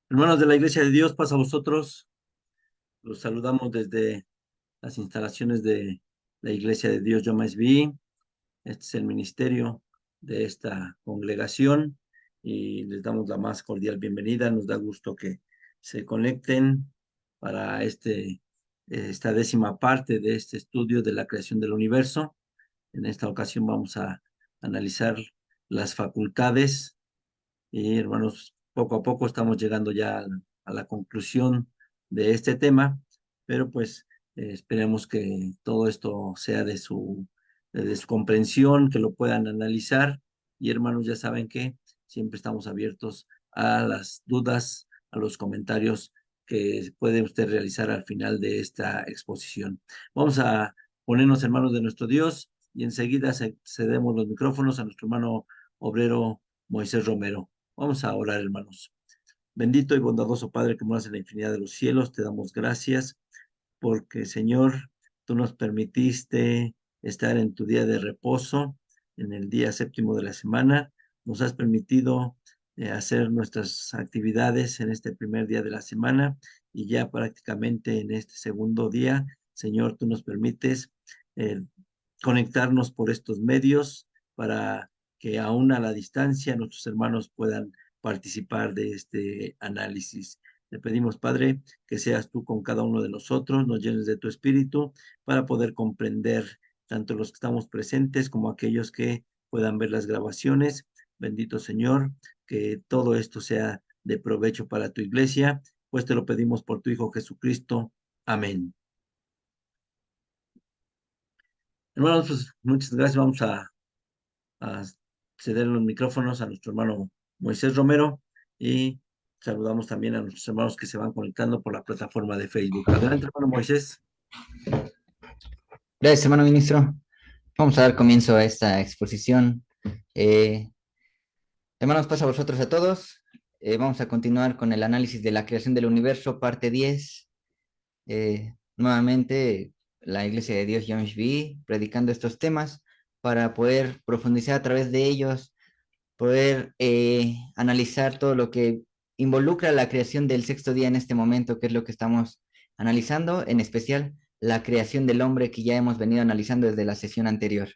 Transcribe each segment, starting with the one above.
Hermanos de la Iglesia de Dios, paz a vosotros. Los saludamos desde las instalaciones de la Iglesia de Dios Yo Vi. Este es el ministerio de esta congregación y les damos la más cordial bienvenida. Nos da gusto que se conecten para esta décima parte de este estudio de la creación del universo. En esta ocasión vamos a analizar las facultades y hermanos, poco a poco estamos llegando ya a la conclusión de este tema, pero pues esperemos que todo esto sea de su comprensión, que lo puedan analizar. Y hermanos, ya saben que siempre estamos abiertos a las dudas, a los comentarios que puede usted realizar al final de esta exposición. Vamos a ponernos en manos de nuestro Dios y enseguida cedemos los micrófonos a nuestro hermano obrero Moisés Romero. Vamos a orar, hermanos. Bendito y bondadoso Padre que moras en la infinidad de los cielos, te damos gracias porque, Señor, tú nos permitiste estar en tu día de reposo, en el día séptimo de la semana. Nos has permitido hacer nuestras actividades en este primer día de la semana y ya prácticamente en este segundo día, Señor, tú nos permites eh, conectarnos por estos medios para que aún a la distancia nuestros hermanos puedan participar de este análisis. Le pedimos, Padre, que seas tú con cada uno de nosotros, nos llenes de tu espíritu para poder comprender tanto los que estamos presentes como aquellos que puedan ver las grabaciones. Bendito Señor, que todo esto sea de provecho para tu iglesia, pues te lo pedimos por tu Hijo Jesucristo. Amén. Hermanos, pues muchas gracias. Vamos a ceder los micrófonos a nuestro hermano Moisés Romero y saludamos también a nuestros hermanos que se van conectando por la plataforma de Facebook. Adelante, hermano Moisés. Gracias, hermano ministro. Vamos a dar comienzo a esta exposición. Eh, Hermanos, pasa a vosotros a todos. Vamos a continuar con el análisis de la creación del universo, parte 10. Nuevamente, la Iglesia de Dios Yamshvi, predicando estos temas para poder profundizar a través de ellos, poder analizar todo lo que involucra la creación del sexto día en este momento, que es lo que estamos analizando, en especial la creación del hombre que ya hemos venido analizando desde la sesión anterior.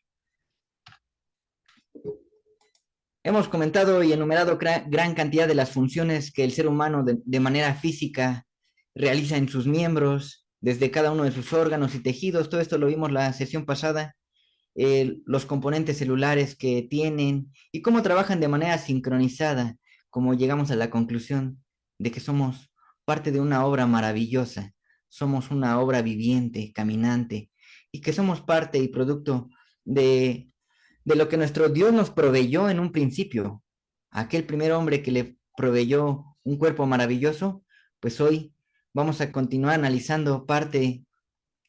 Hemos comentado y enumerado gran cantidad de las funciones que el ser humano de manera física realiza en sus miembros, desde cada uno de sus órganos y tejidos. Todo esto lo vimos la sesión pasada, los componentes celulares que tienen y cómo trabajan de manera sincronizada, como llegamos a la conclusión de que somos parte de una obra maravillosa, somos una obra viviente, caminante, y que somos parte y producto de lo que nuestro Dios nos proveyó en un principio. Aquel primer hombre que le proveyó un cuerpo maravilloso, pues hoy vamos a continuar analizando parte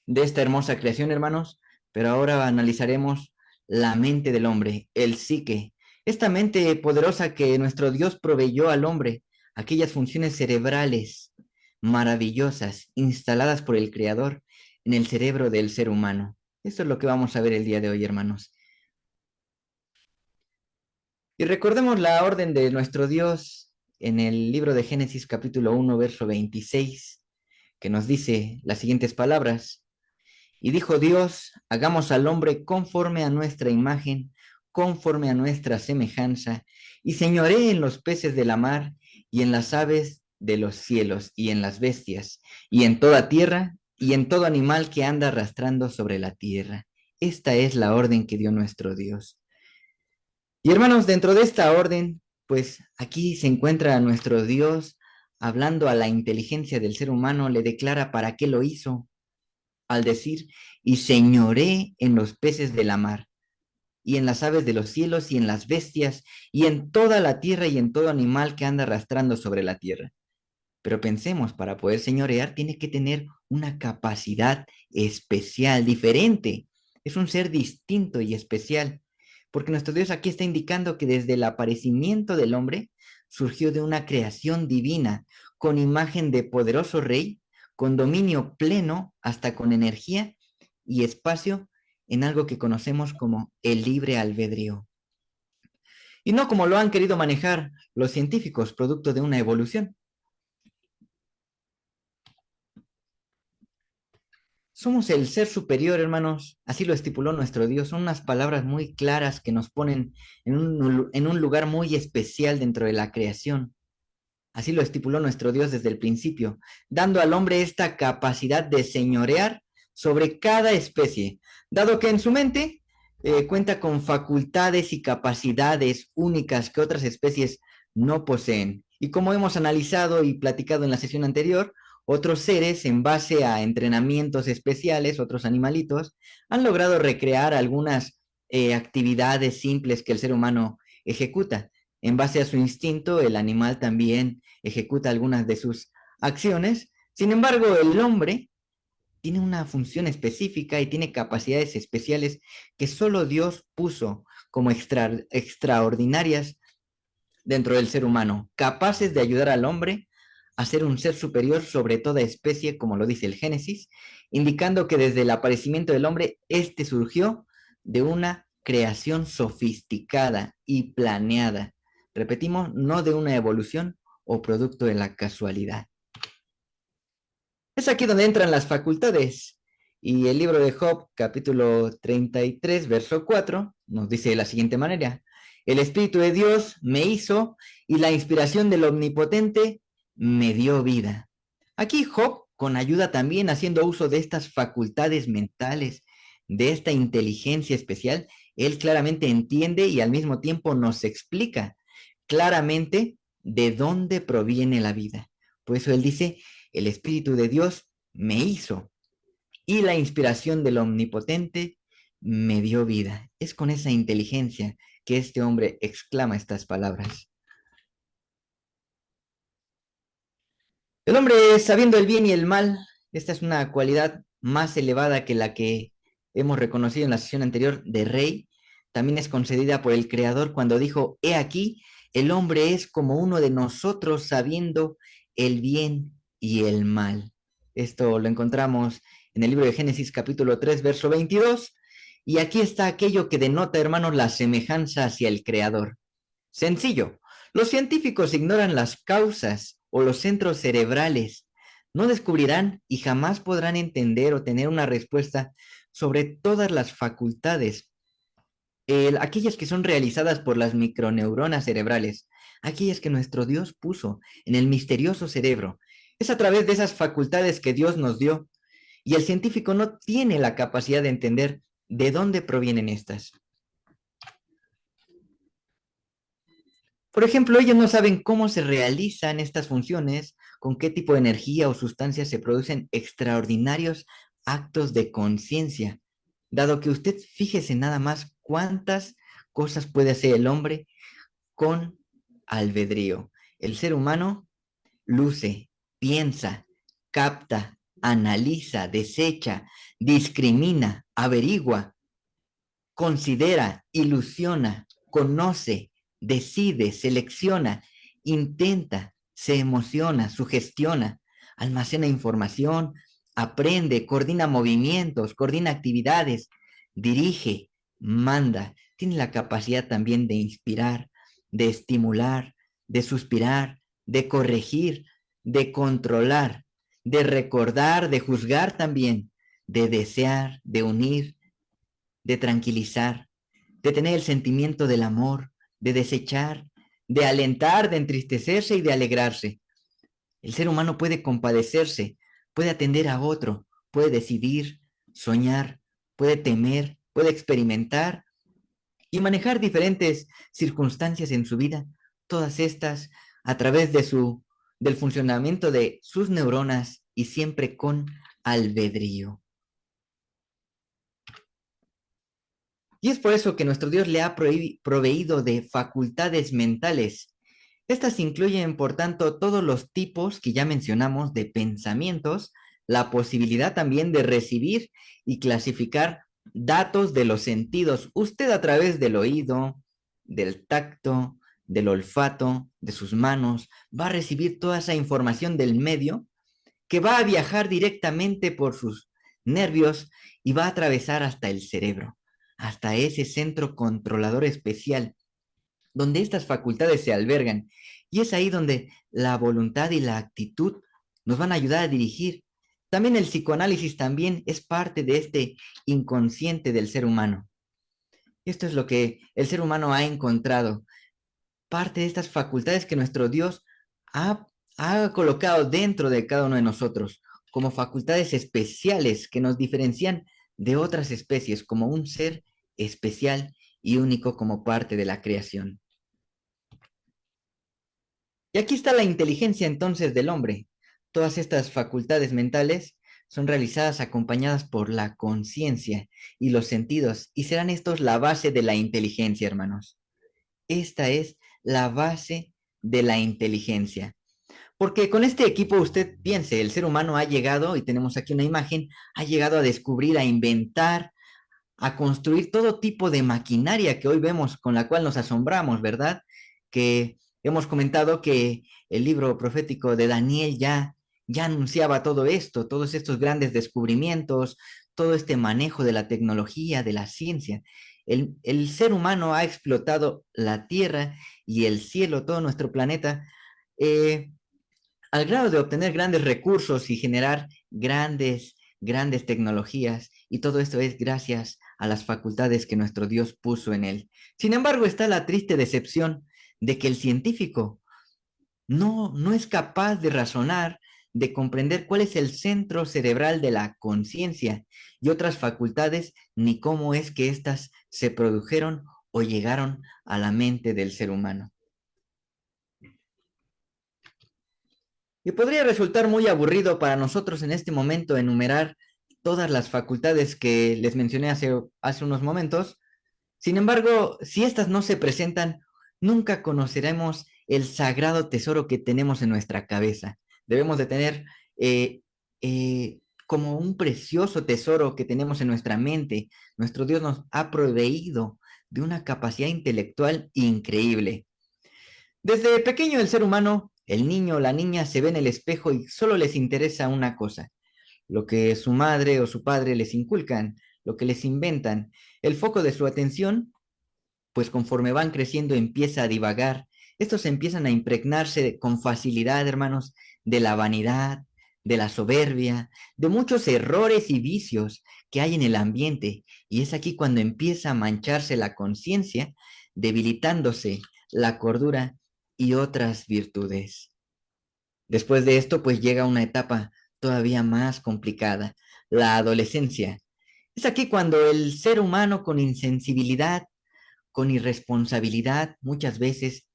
de esta hermosa creación, hermanos, pero ahora analizaremos la mente del hombre, el psique, esta mente poderosa que nuestro Dios proveyó al hombre, aquellas funciones cerebrales maravillosas instaladas por el Creador en el cerebro del ser humano. Esto es lo que vamos a ver el día de hoy, hermanos. Y recordemos la orden de nuestro Dios en el libro de Génesis capítulo 1, verso 26, que nos dice las siguientes palabras. Y dijo Dios, hagamos al hombre conforme a nuestra imagen, conforme a nuestra semejanza, y señoree en los peces de la mar, y en las aves de los cielos, y en las bestias, y en toda tierra, y en todo animal que anda arrastrando sobre la tierra. Esta es la orden que dio nuestro Dios. Y hermanos, dentro de esta orden, pues aquí se encuentra nuestro Dios hablando a la inteligencia del ser humano, le declara para qué lo hizo, al decir, y señoré en los peces de la mar, y en las aves de los cielos, y en las bestias, y en toda la tierra, y en todo animal que anda arrastrando sobre la tierra. Pero pensemos, para poder señorear, tiene que tener una capacidad especial, diferente. Es un ser distinto y especial, porque nuestro Dios aquí está indicando que desde el aparecimiento del hombre surgió de una creación divina, con imagen de poderoso rey, con dominio pleno, hasta con energía y espacio en algo que conocemos como el libre albedrío. Y no como lo han querido manejar los científicos, producto de una evolución. Somos el ser superior, hermanos, así lo estipuló nuestro Dios. Son unas palabras muy claras que nos ponen en un lugar muy especial dentro de la creación. Así lo estipuló nuestro Dios desde el principio, dando al hombre esta capacidad de señorear sobre cada especie, dado que en su mente cuenta con facultades y capacidades únicas que otras especies no poseen. Y como hemos analizado y platicado en la sesión anterior, otros seres, en base a entrenamientos especiales, otros animalitos, han logrado recrear algunas actividades simples que el ser humano ejecuta. En base a su instinto, el animal también ejecuta algunas de sus acciones. Sin embargo, el hombre tiene una función específica y tiene capacidades especiales que solo Dios puso como extraordinarias dentro del ser humano, capaces de ayudar al hombre a ser un ser superior sobre toda especie, como lo dice el Génesis, indicando que desde el aparecimiento del hombre, este surgió de una creación sofisticada y planeada. Repetimos, no de una evolución o producto de la casualidad. Es aquí donde entran las facultades. Y el libro de Job, capítulo 33, verso 4, nos dice de la siguiente manera: el Espíritu de Dios me hizo y la inspiración del Omnipotente me dio vida. Aquí Job, con ayuda también, haciendo uso de estas facultades mentales, de esta inteligencia especial, él claramente entiende y al mismo tiempo nos explica claramente de dónde proviene la vida. Por eso él dice, el Espíritu de Dios me hizo y la inspiración del Omnipotente me dio vida. Es con esa inteligencia que este hombre exclama estas palabras. El hombre, sabiendo el bien y el mal, esta es una cualidad más elevada que la que hemos reconocido en la sesión anterior de rey, también es concedida por el Creador cuando dijo, he aquí, el hombre es como uno de nosotros sabiendo el bien y el mal. Esto lo encontramos en el libro de Génesis capítulo 3, verso 22, y aquí está aquello que denota, hermanos, la semejanza hacia el Creador. Sencillo, los científicos ignoran las causas o los centros cerebrales. No descubrirán y jamás podrán entender o tener una respuesta sobre todas las facultades, aquellas que son realizadas por las microneuronas cerebrales, aquellas que nuestro Dios puso en el misterioso cerebro. Es a través de esas facultades que Dios nos dio y el científico no tiene la capacidad de entender de dónde provienen estas. Por ejemplo, ellos no saben cómo se realizan estas funciones, con qué tipo de energía o sustancias se producen extraordinarios actos de conciencia, dado que usted fíjese nada más cuántas cosas puede hacer el hombre con albedrío. El ser humano luce, piensa, capta, analiza, desecha, discrimina, averigua, considera, ilusiona, conoce, decide, selecciona, intenta, se emociona, sugestiona, almacena información, aprende, coordina movimientos, coordina actividades, dirige, manda, tiene la capacidad también de inspirar, de estimular, de suspirar, de corregir, de controlar, de recordar, de juzgar también, de desear, de unir, de tranquilizar, de tener el sentimiento del amor, de desechar, de alentar, de entristecerse y de alegrarse. El ser humano puede compadecerse, puede atender a otro, puede decidir, soñar, puede temer, puede experimentar y manejar diferentes circunstancias en su vida, todas estas a través del funcionamiento de sus neuronas y siempre con albedrío. Y es por eso que nuestro Dios le ha proveído de facultades mentales. Estas incluyen, por tanto, todos los tipos que ya mencionamos de pensamientos, la posibilidad también de recibir y clasificar datos de los sentidos. Usted a través del oído, del tacto, del olfato, de sus manos, va a recibir toda esa información del medio que va a viajar directamente por sus nervios y va a atravesar hasta el cerebro, hasta ese centro controlador especial, donde estas facultades se albergan. Y es ahí donde la voluntad y la actitud nos van a ayudar a dirigir También el psicoanálisis también es parte de este inconsciente del ser humano. Esto es lo que el ser humano ha encontrado, parte de estas facultades que nuestro Dios ha, ha colocado dentro de cada uno de nosotros, como facultades especiales que nos diferencian de otras especies, como un ser especial y único como parte de la creación. Y aquí está la inteligencia entonces del hombre. Todas estas facultades mentales son realizadas acompañadas por la conciencia y los sentidos, y serán estos la base de la inteligencia, hermanos. Esta es la base de la inteligencia. Porque con este equipo usted piense, el ser humano ha llegado, y tenemos aquí una imagen, ha llegado a descubrir, a inventar, a construir todo tipo de maquinaria que hoy vemos, con la cual nos asombramos, ¿verdad? Que hemos comentado que el libro profético de Daniel ya anunciaba todo esto, todos estos grandes descubrimientos, todo este manejo de la tecnología, de la ciencia. El ser humano ha explotado la tierra y el cielo, todo nuestro planeta, eh, al grado de obtener grandes recursos y generar grandes tecnologías, y todo esto es gracias a las facultades que nuestro Dios puso en él. Sin embargo, está la triste decepción de que el científico no es capaz de razonar, de comprender cuál es el centro cerebral de la conciencia y otras facultades, ni cómo es que éstas se produjeron o llegaron a la mente del ser humano. Y podría resultar muy aburrido para nosotros en este momento enumerar todas las facultades que les mencioné hace unos momentos. Sin embargo, si estas no se presentan, nunca conoceremos el sagrado tesoro que tenemos en nuestra cabeza. Debemos de tener como un precioso tesoro que tenemos en nuestra mente. Nuestro Dios nos ha proveído de una capacidad intelectual increíble. Desde pequeño el ser humano, el niño o la niña se ve en el espejo y solo les interesa una cosa, lo que su madre o su padre les inculcan, lo que les inventan. El foco de su atención, pues conforme van creciendo empieza a divagar. Estos empiezan a impregnarse con facilidad, hermanos, de la vanidad, de la soberbia, de muchos errores y vicios que hay en el ambiente. Y es aquí cuando empieza a mancharse la conciencia, debilitándose la cordura y otras virtudes. Después de esto, pues llega una etapa todavía más complicada, la adolescencia. Es aquí cuando el ser humano con insensibilidad, con irresponsabilidad, muchas veces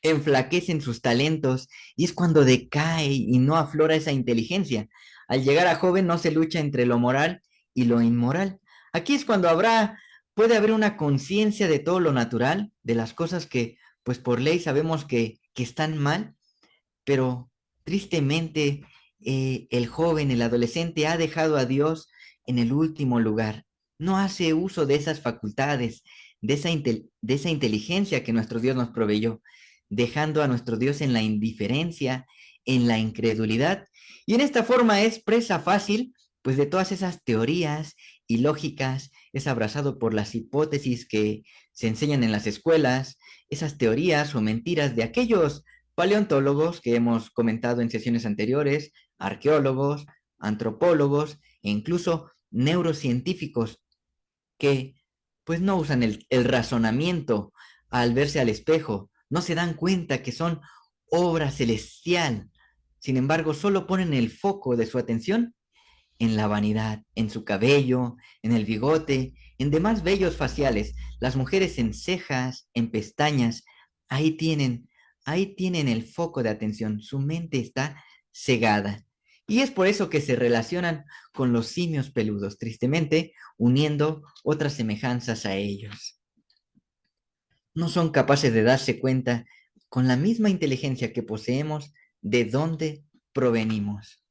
enflaquecen sus talentos y es cuando decae y no aflora esa inteligencia. Al llegar a joven no se lucha entre lo moral y lo inmoral. Aquí es cuando puede haber una conciencia de todo lo natural, de las cosas que pues por ley sabemos que están mal, pero tristemente el joven, el adolescente ha dejado a Dios en el último lugar. No hace uso de esas facultades, de esa inteligencia que nuestro Dios nos proveyó, dejando a nuestro Dios en la indiferencia, en la incredulidad. Y en esta forma es presa fácil, pues de todas esas teorías y lógicas, es abrazado por las hipótesis que se enseñan en las escuelas, esas teorías o mentiras de aquellos paleontólogos que hemos comentado en sesiones anteriores, arqueólogos, antropólogos e incluso neurocientíficos que pues no usan el razonamiento al verse al espejo, no se dan cuenta que son obra celestial. Sin embargo, solo ponen el foco de su atención en la vanidad, en su cabello, en el bigote, en demás vellos faciales, las mujeres en cejas, en pestañas, ahí tienen, ahí tienen el foco de atención, su mente está cegada. Y es por eso que se relacionan con los simios peludos, tristemente, uniendo otras semejanzas a ellos. No son capaces de darse cuenta, con la misma inteligencia que poseemos, de dónde provenimos.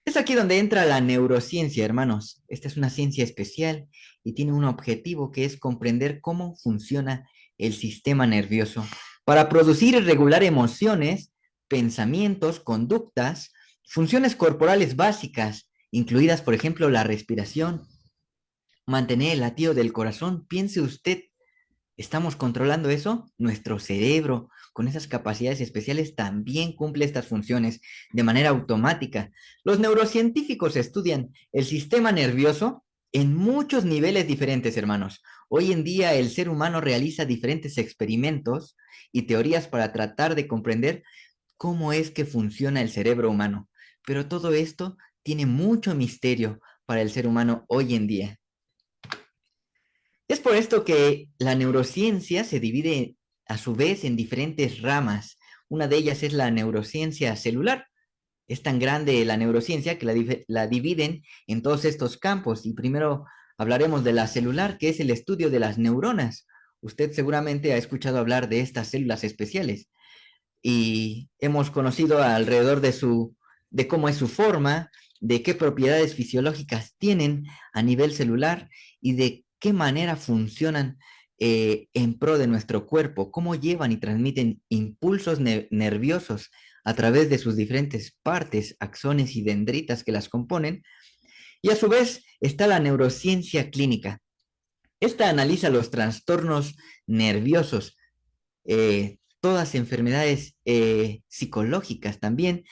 Es aquí donde entra la neurociencia, hermanos. Esta es una ciencia especial y tiene un objetivo que es comprender cómo funciona el sistema nervioso para producir y regular emociones, pensamientos, conductas, funciones corporales básicas, incluidas, por ejemplo, la respiración, mantener el latido del corazón. Piense usted, ¿estamos controlando eso? Nuestro cerebro, con esas capacidades especiales, también cumple estas funciones de manera automática. Los neurocientíficos estudian el sistema nervioso en muchos niveles diferentes, hermanos. Hoy en día el ser humano realiza diferentes experimentos y teorías para tratar de comprender cómo es que funciona el cerebro humano. Pero todo esto tiene mucho misterio para el ser humano hoy en día. Es por esto que la neurociencia se divide a su vez en diferentes ramas. Una de ellas es la neurociencia celular. Es tan grande la neurociencia que la dividen en todos estos campos. Y primero hablaremos de la celular, que es el estudio de las neuronas. Usted seguramente ha escuchado hablar de estas células especiales y hemos conocido alrededor de cómo es su forma, de qué propiedades fisiológicas tienen a nivel celular y de qué manera funcionan en pro de nuestro cuerpo, cómo llevan y transmiten impulsos nerviosos a través de sus diferentes partes, axones y dendritas que las componen. Y a su vez está la neurociencia clínica. Esta analiza los trastornos nerviosos, todas enfermedades psicológicas también,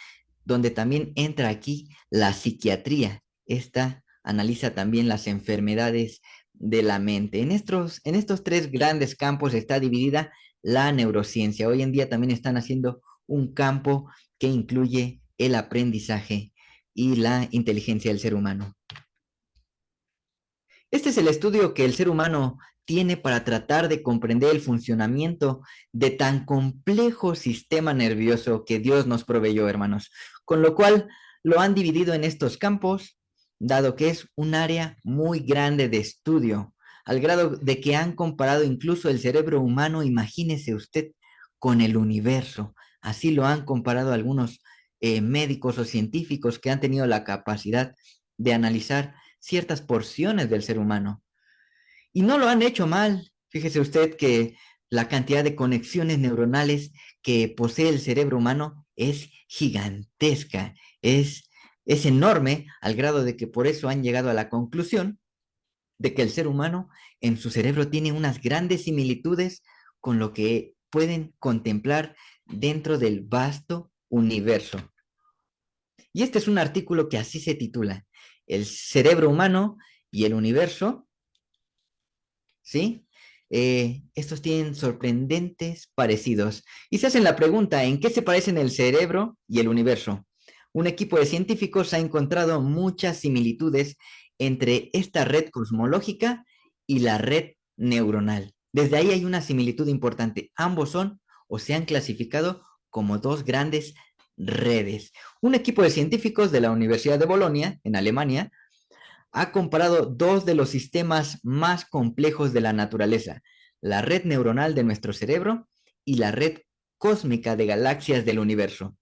donde también entra aquí la psiquiatría. Esta analiza también las enfermedades de la mente. En estos tres grandes campos está dividida la neurociencia. Hoy en día también están haciendo un campo que incluye el aprendizaje y la inteligencia del ser humano. Este es el estudio que el ser humano tiene para tratar de comprender el funcionamiento de tan complejo sistema nervioso que Dios nos proveyó, hermanos. Con lo cual lo han dividido en estos campos, dado que es un área muy grande de estudio, al grado de que han comparado incluso el cerebro humano, imagínese usted, con el universo. Así lo han comparado algunos médicos o científicos que han tenido la capacidad de analizar ciertas porciones del ser humano. Y no lo han hecho mal. Fíjese usted que la cantidad de conexiones neuronales que posee el cerebro humano es gigantesca, es enorme, al grado de que por eso han llegado a la conclusión de que el ser humano en su cerebro tiene unas grandes similitudes con lo que pueden contemplar dentro del vasto universo. Y este es un artículo que así se titula: El cerebro humano y el universo, ¿sí? Estos tienen sorprendentes parecidos. Y se hacen la pregunta, ¿en qué se parecen el cerebro y el universo? Un equipo de científicos ha encontrado muchas similitudes entre esta red cosmológica y la red neuronal. Desde ahí hay una similitud importante. Ambos son o se han clasificado como dos grandes redes. Un equipo de científicos de la Universidad de Bolonia, en Alemania, ha comparado dos de los sistemas más complejos de la naturaleza, la red neuronal de nuestro cerebro y la red cósmica de galaxias del universo.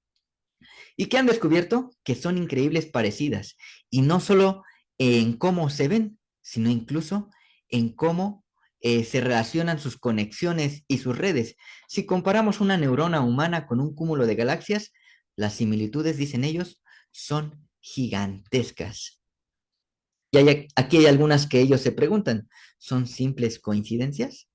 ¿Y qué han descubierto? Que son increíbles parecidas, y no solo en cómo se ven, sino incluso en cómo se relacionan sus conexiones y sus redes. Si comparamos una neurona humana con un cúmulo de galaxias, las similitudes, dicen ellos, son gigantescas. Y aquí hay algunas que ellos se preguntan, ¿son simples coincidencias?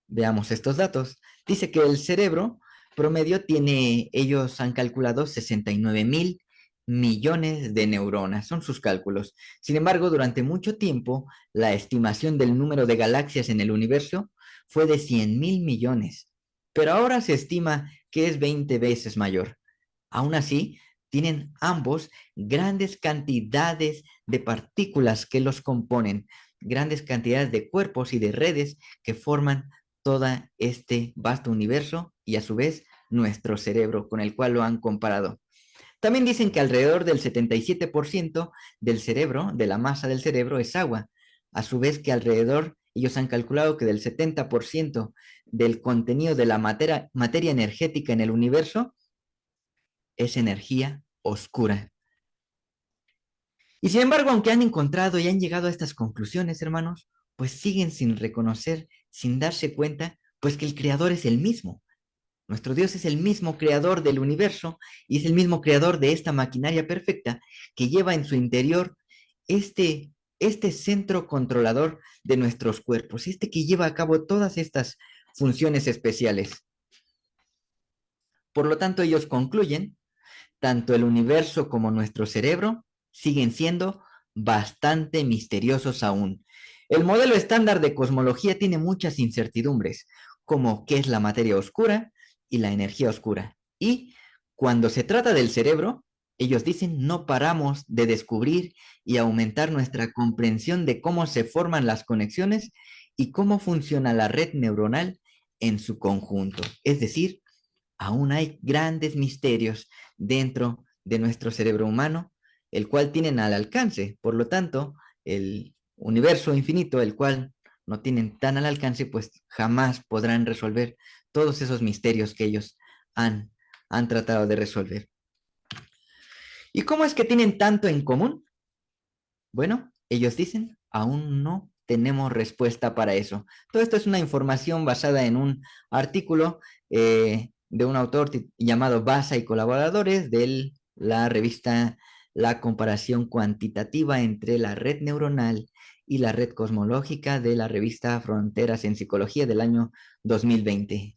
Veamos estos datos. Dice que el cerebro promedio tiene, ellos han calculado 69.000 millones de neuronas, son sus cálculos. Sin embargo, durante mucho tiempo, la estimación del número de galaxias en el universo fue de 100.000 millones, pero ahora se estima que es 20 veces mayor. Aún así, tienen ambos grandes cantidades de partículas que los componen, grandes cantidades de cuerpos y de redes que forman todo este vasto universo y a su vez nuestro cerebro, con el cual lo han comparado. También dicen que alrededor del 77% del cerebro, de la masa del cerebro, es agua. A su vez que alrededor, ellos han calculado que del 70% del contenido de la materia energética en el universo es energía oscura. Y sin embargo, aunque han encontrado y han llegado a estas conclusiones, hermanos, pues siguen sin reconocer, sin darse cuenta, pues que el creador es el mismo. Nuestro Dios es el mismo creador del universo y es el mismo creador de esta maquinaria perfecta que lleva en su interior este centro controlador de nuestros cuerpos, este que lleva a cabo todas estas funciones especiales. Por lo tanto, ellos concluyen, tanto el universo como nuestro cerebro siguen siendo bastante misteriosos aún. El modelo estándar de cosmología tiene muchas incertidumbres, como qué es la materia oscura y la energía oscura. Y cuando se trata del cerebro, ellos dicen no paramos de descubrir y aumentar nuestra comprensión de cómo se forman las conexiones y cómo funciona la red neuronal en su conjunto. Es decir, aún hay grandes misterios dentro de nuestro cerebro humano, el cual tienen al alcance. Por lo tanto, el universo infinito, el cual no tienen tan al alcance, pues jamás podrán resolver todos esos misterios que ellos han tratado de resolver. ¿Y cómo es que tienen tanto en común? Bueno, ellos dicen, aún no tenemos respuesta para eso. Todo esto es una información basada en un artículo de un autor llamado Basa y colaboradores de la revista La comparación cuantitativa entre la red neuronal y la red cosmológica de la revista Fronteras en Psicología del año 2020.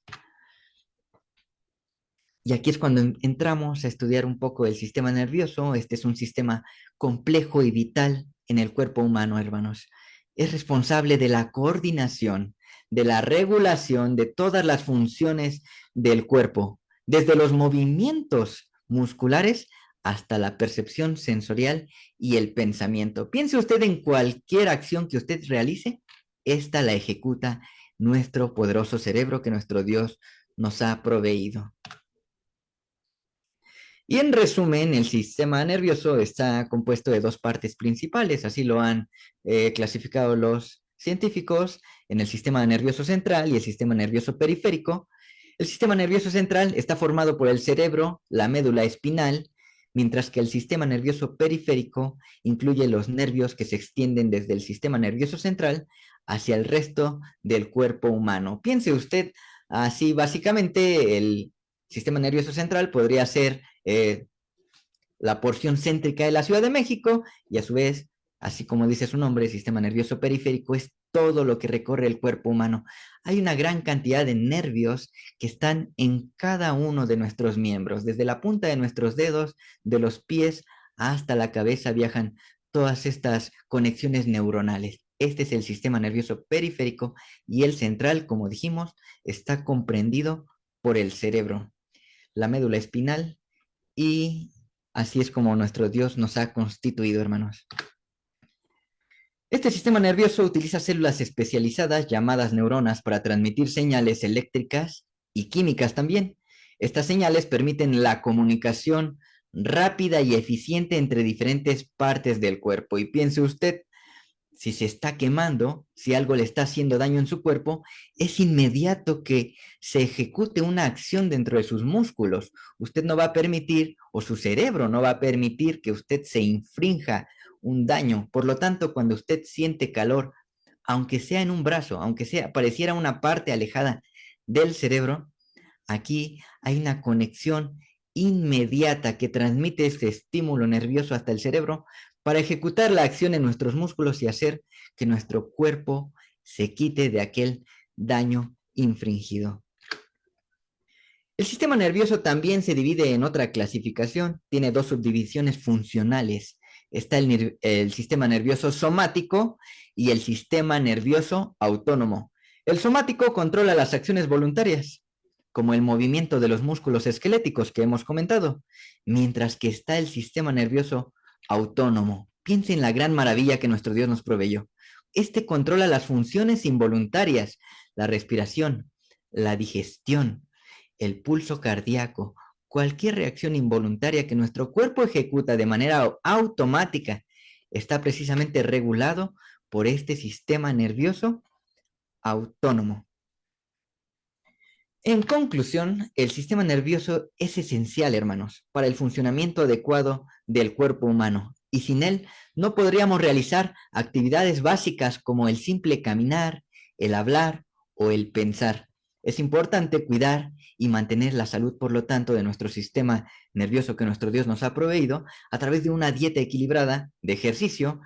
Y aquí es cuando entramos a estudiar un poco el sistema nervioso. Este es un sistema complejo y vital en el cuerpo humano, hermanos. Es responsable de la coordinación, de la regulación de todas las funciones del cuerpo, desde los movimientos musculares hasta la percepción sensorial y el pensamiento. Piense usted en cualquier acción que usted realice, esta la ejecuta nuestro poderoso cerebro que nuestro Dios nos ha proveído. Y en resumen, el sistema nervioso está compuesto de dos partes principales, así lo han clasificado los científicos, en el sistema nervioso central y el sistema nervioso periférico. El sistema nervioso central está formado por el cerebro, la médula espinal, mientras que el sistema nervioso periférico incluye los nervios que se extienden desde el sistema nervioso central hacia el resto del cuerpo humano. Piense usted así, básicamente el sistema nervioso central podría ser la porción céntrica de la Ciudad de México y a su vez, así como dice su nombre, el sistema nervioso periférico es todo lo que recorre el cuerpo humano. Hay una gran cantidad de nervios que están en cada uno de nuestros miembros, desde la punta de nuestros dedos, de los pies hasta la cabeza viajan todas estas conexiones neuronales. Este es el sistema nervioso periférico y el central, como dijimos, está comprendido por el cerebro, la médula espinal, y así es como nuestro Dios nos ha constituido, hermanos. Este sistema nervioso utiliza células especializadas llamadas neuronas para transmitir señales eléctricas y químicas también. Estas señales permiten la comunicación rápida y eficiente entre diferentes partes del cuerpo. Y piense usted, si se está quemando, si algo le está haciendo daño en su cuerpo, es inmediato que se ejecute una acción dentro de sus músculos. Usted no va a permitir, o su cerebro no va a permitir que usted se infrinja un daño. Por lo tanto, cuando usted siente calor, aunque sea en un brazo, aunque sea pareciera una parte alejada del cerebro, aquí hay una conexión inmediata que transmite este estímulo nervioso hasta el cerebro para ejecutar la acción en nuestros músculos y hacer que nuestro cuerpo se quite de aquel daño infringido. El sistema nervioso también se divide en otra clasificación, tiene dos subdivisiones funcionales. Está el sistema nervioso somático y el sistema nervioso autónomo. El somático controla las acciones voluntarias, como el movimiento de los músculos esqueléticos que hemos comentado, mientras que está el sistema nervioso autónomo. Piensa en la gran maravilla que nuestro Dios nos proveyó. Este controla las funciones involuntarias, la respiración, la digestión, el pulso cardíaco, cualquier reacción involuntaria que nuestro cuerpo ejecuta de manera automática está precisamente regulado por este sistema nervioso autónomo. En conclusión, el sistema nervioso es esencial, hermanos, para el funcionamiento adecuado del cuerpo humano, y sin él no podríamos realizar actividades básicas como el simple caminar, el hablar o el pensar. Es importante cuidar y mantener la salud, por lo tanto, de nuestro sistema nervioso que nuestro Dios nos ha proveído a través de una dieta equilibrada, de ejercicio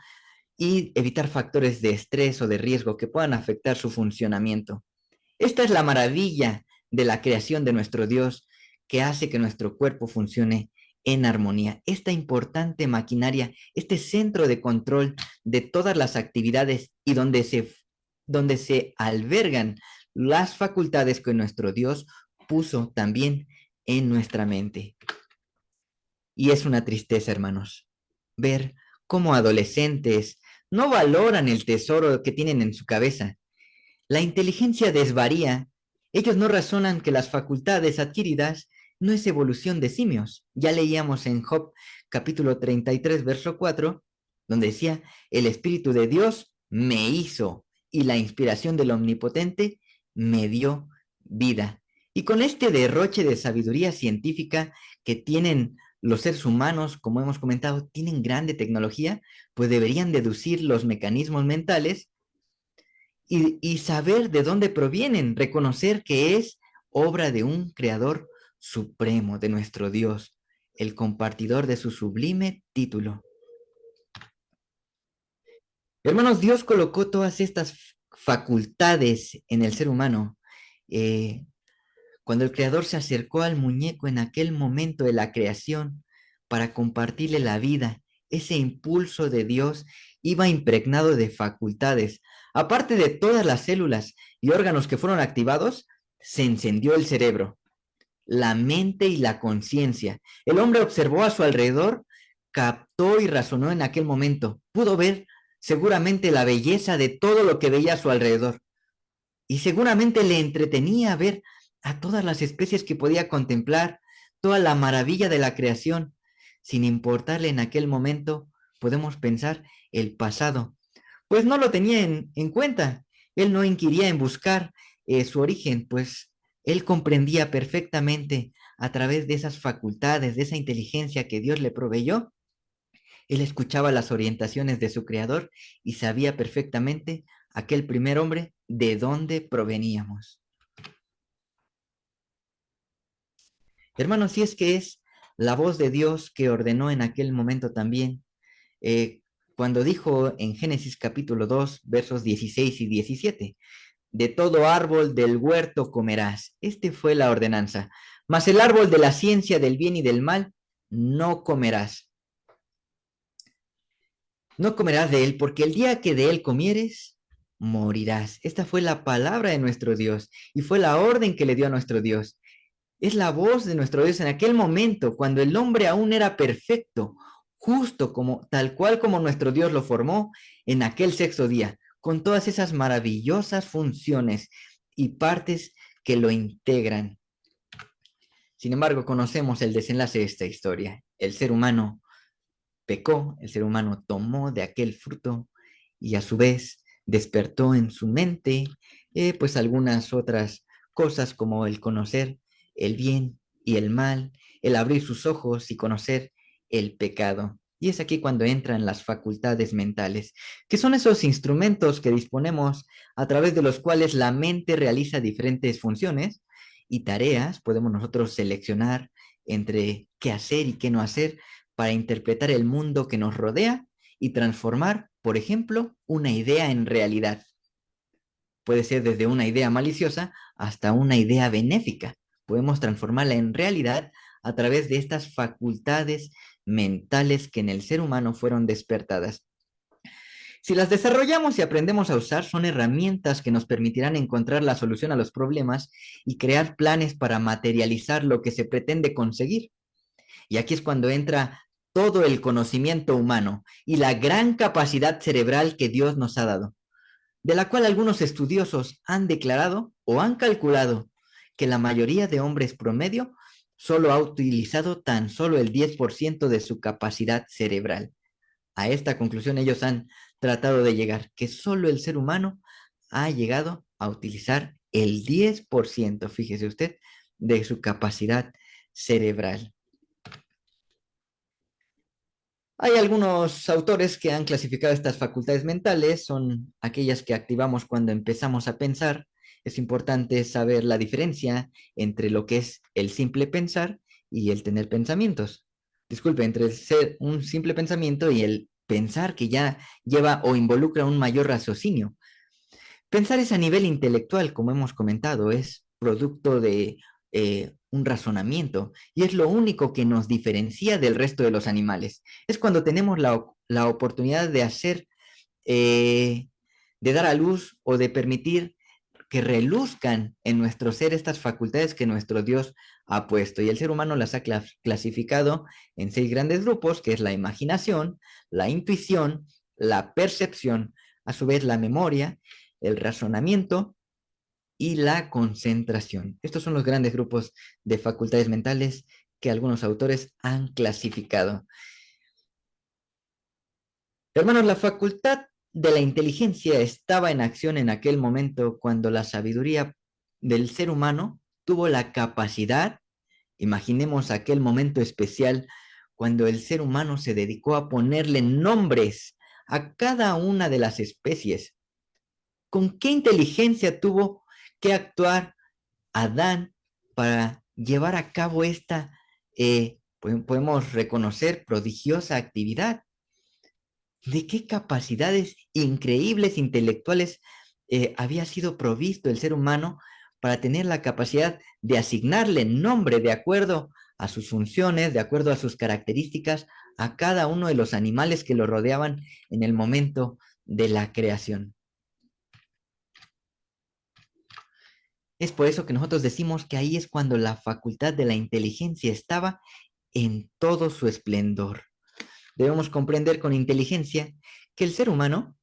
y evitar factores de estrés o de riesgo que puedan afectar su funcionamiento. Esta es la maravilla de la creación de nuestro Dios, que hace que nuestro cuerpo funcione en armonía. Esta importante maquinaria, este centro de control de todas las actividades y donde se albergan las facultades que nuestro Dios puso también en nuestra mente. Y es una tristeza, hermanos, ver cómo adolescentes no valoran el tesoro que tienen en su cabeza. La inteligencia desvaría. Ellos no razonan que las facultades adquiridas no es evolución de simios. Ya leíamos en Job capítulo 33, verso 4, donde decía, el Espíritu de Dios me hizo y la inspiración del Omnipotente me dio vida. Y con este derroche de sabiduría científica que tienen los seres humanos, como hemos comentado, tienen grande tecnología, pues deberían deducir los mecanismos mentales y saber de dónde provienen, reconocer que es obra de un creador supremo, de nuestro Dios, el compartidor de su sublime título. Hermanos, Dios colocó todas estas facultades en el ser humano. Cuando el creador se acercó al muñeco en aquel momento de la creación para compartirle la vida, ese impulso de Dios iba impregnado de facultades. Aparte de todas las células y órganos que fueron activados, se encendió el cerebro, la mente y la conciencia. El hombre observó a su alrededor, captó y razonó en aquel momento. Pudo ver seguramente la belleza de todo lo que veía a su alrededor. Y seguramente le entretenía ver a todas las especies que podía contemplar, toda la maravilla de la creación, sin importarle en aquel momento, podemos pensar, el pasado. Pues no lo tenía en cuenta. Él no inquiría en buscar su origen, pues él comprendía perfectamente a través de esas facultades, de esa inteligencia que Dios le proveyó. Él escuchaba las orientaciones de su creador y sabía perfectamente, aquel primer hombre, de dónde proveníamos. Hermanos, si es que es la voz de Dios que ordenó en aquel momento también, cuando dijo en Génesis capítulo 2, versos 16 y 17, de todo árbol del huerto comerás. Este fue la ordenanza. Mas el árbol de la ciencia del bien y del mal no comerás. No comerás de él, porque el día que de él comieres, morirás. Esta fue la palabra de nuestro Dios y fue la orden que le dio a nuestro Dios. Es la voz de nuestro Dios en aquel momento, cuando el hombre aún era perfecto, justo como tal cual como nuestro Dios lo formó en aquel sexto día, con todas esas maravillosas funciones y partes que lo integran. Sin embargo, conocemos el desenlace de esta historia. El ser humano pecó, el ser humano tomó de aquel fruto y a su vez despertó en su mente pues algunas otras cosas como el conocer el bien y el mal, el abrir sus ojos y conocer el pecado. Y es aquí cuando entran las facultades mentales, que son esos instrumentos que disponemos a través de los cuales la mente realiza diferentes funciones y tareas. Podemos nosotros seleccionar entre qué hacer y qué no hacer para interpretar el mundo que nos rodea y transformar, por ejemplo, una idea en realidad. Puede ser desde una idea maliciosa hasta una idea benéfica. Podemos transformarla en realidad a través de estas facultades mentales que en el ser humano fueron despertadas. Si las desarrollamos y aprendemos a usar, son herramientas que nos permitirán encontrar la solución a los problemas y crear planes para materializar lo que se pretende conseguir. Y aquí es cuando entra todo el conocimiento humano y la gran capacidad cerebral que Dios nos ha dado, de la cual algunos estudiosos han declarado o han calculado que la mayoría de hombres promedio solo ha utilizado tan solo el 10% de su capacidad cerebral. A esta conclusión ellos han tratado de llegar, que solo el ser humano ha llegado a utilizar el 10%, fíjese usted, de su capacidad cerebral. Hay algunos autores que han clasificado estas facultades mentales, son aquellas que activamos cuando empezamos a pensar. Es importante saber la diferencia entre lo que es el simple pensar y el tener pensamientos. Disculpe, entre el ser un simple pensamiento y el pensar que ya lleva o involucra un mayor raciocinio. Pensar es a nivel intelectual, como hemos comentado, es producto de un razonamiento y es lo único que nos diferencia del resto de los animales. Es cuando tenemos la oportunidad de hacer, de dar a luz o de permitir que reluzcan en nuestro ser estas facultades que nuestro Dios ha puesto. Y el ser humano las ha clasificado en 6 grandes grupos, que es la imaginación, la intuición, la percepción, a su vez la memoria, el razonamiento y la concentración. Estos son los grandes grupos de facultades mentales que algunos autores han clasificado. Hermanos, la facultad de la inteligencia estaba en acción en aquel momento cuando la sabiduría del ser humano tuvo la capacidad, imaginemos aquel momento especial cuando el ser humano se dedicó a ponerle nombres a cada una de las especies. ¿Con qué inteligencia tuvo que actuar Adán para llevar a cabo esta, podemos reconocer, prodigiosa actividad? ¿De qué capacidades increíbles intelectuales había sido provisto el ser humano para tener la capacidad de asignarle nombre de acuerdo a sus funciones, de acuerdo a sus características, a cada uno de los animales que lo rodeaban en el momento de la creación? Es por eso que nosotros decimos que ahí es cuando la facultad de la inteligencia estaba en todo su esplendor. Debemos comprender con inteligencia que el ser humano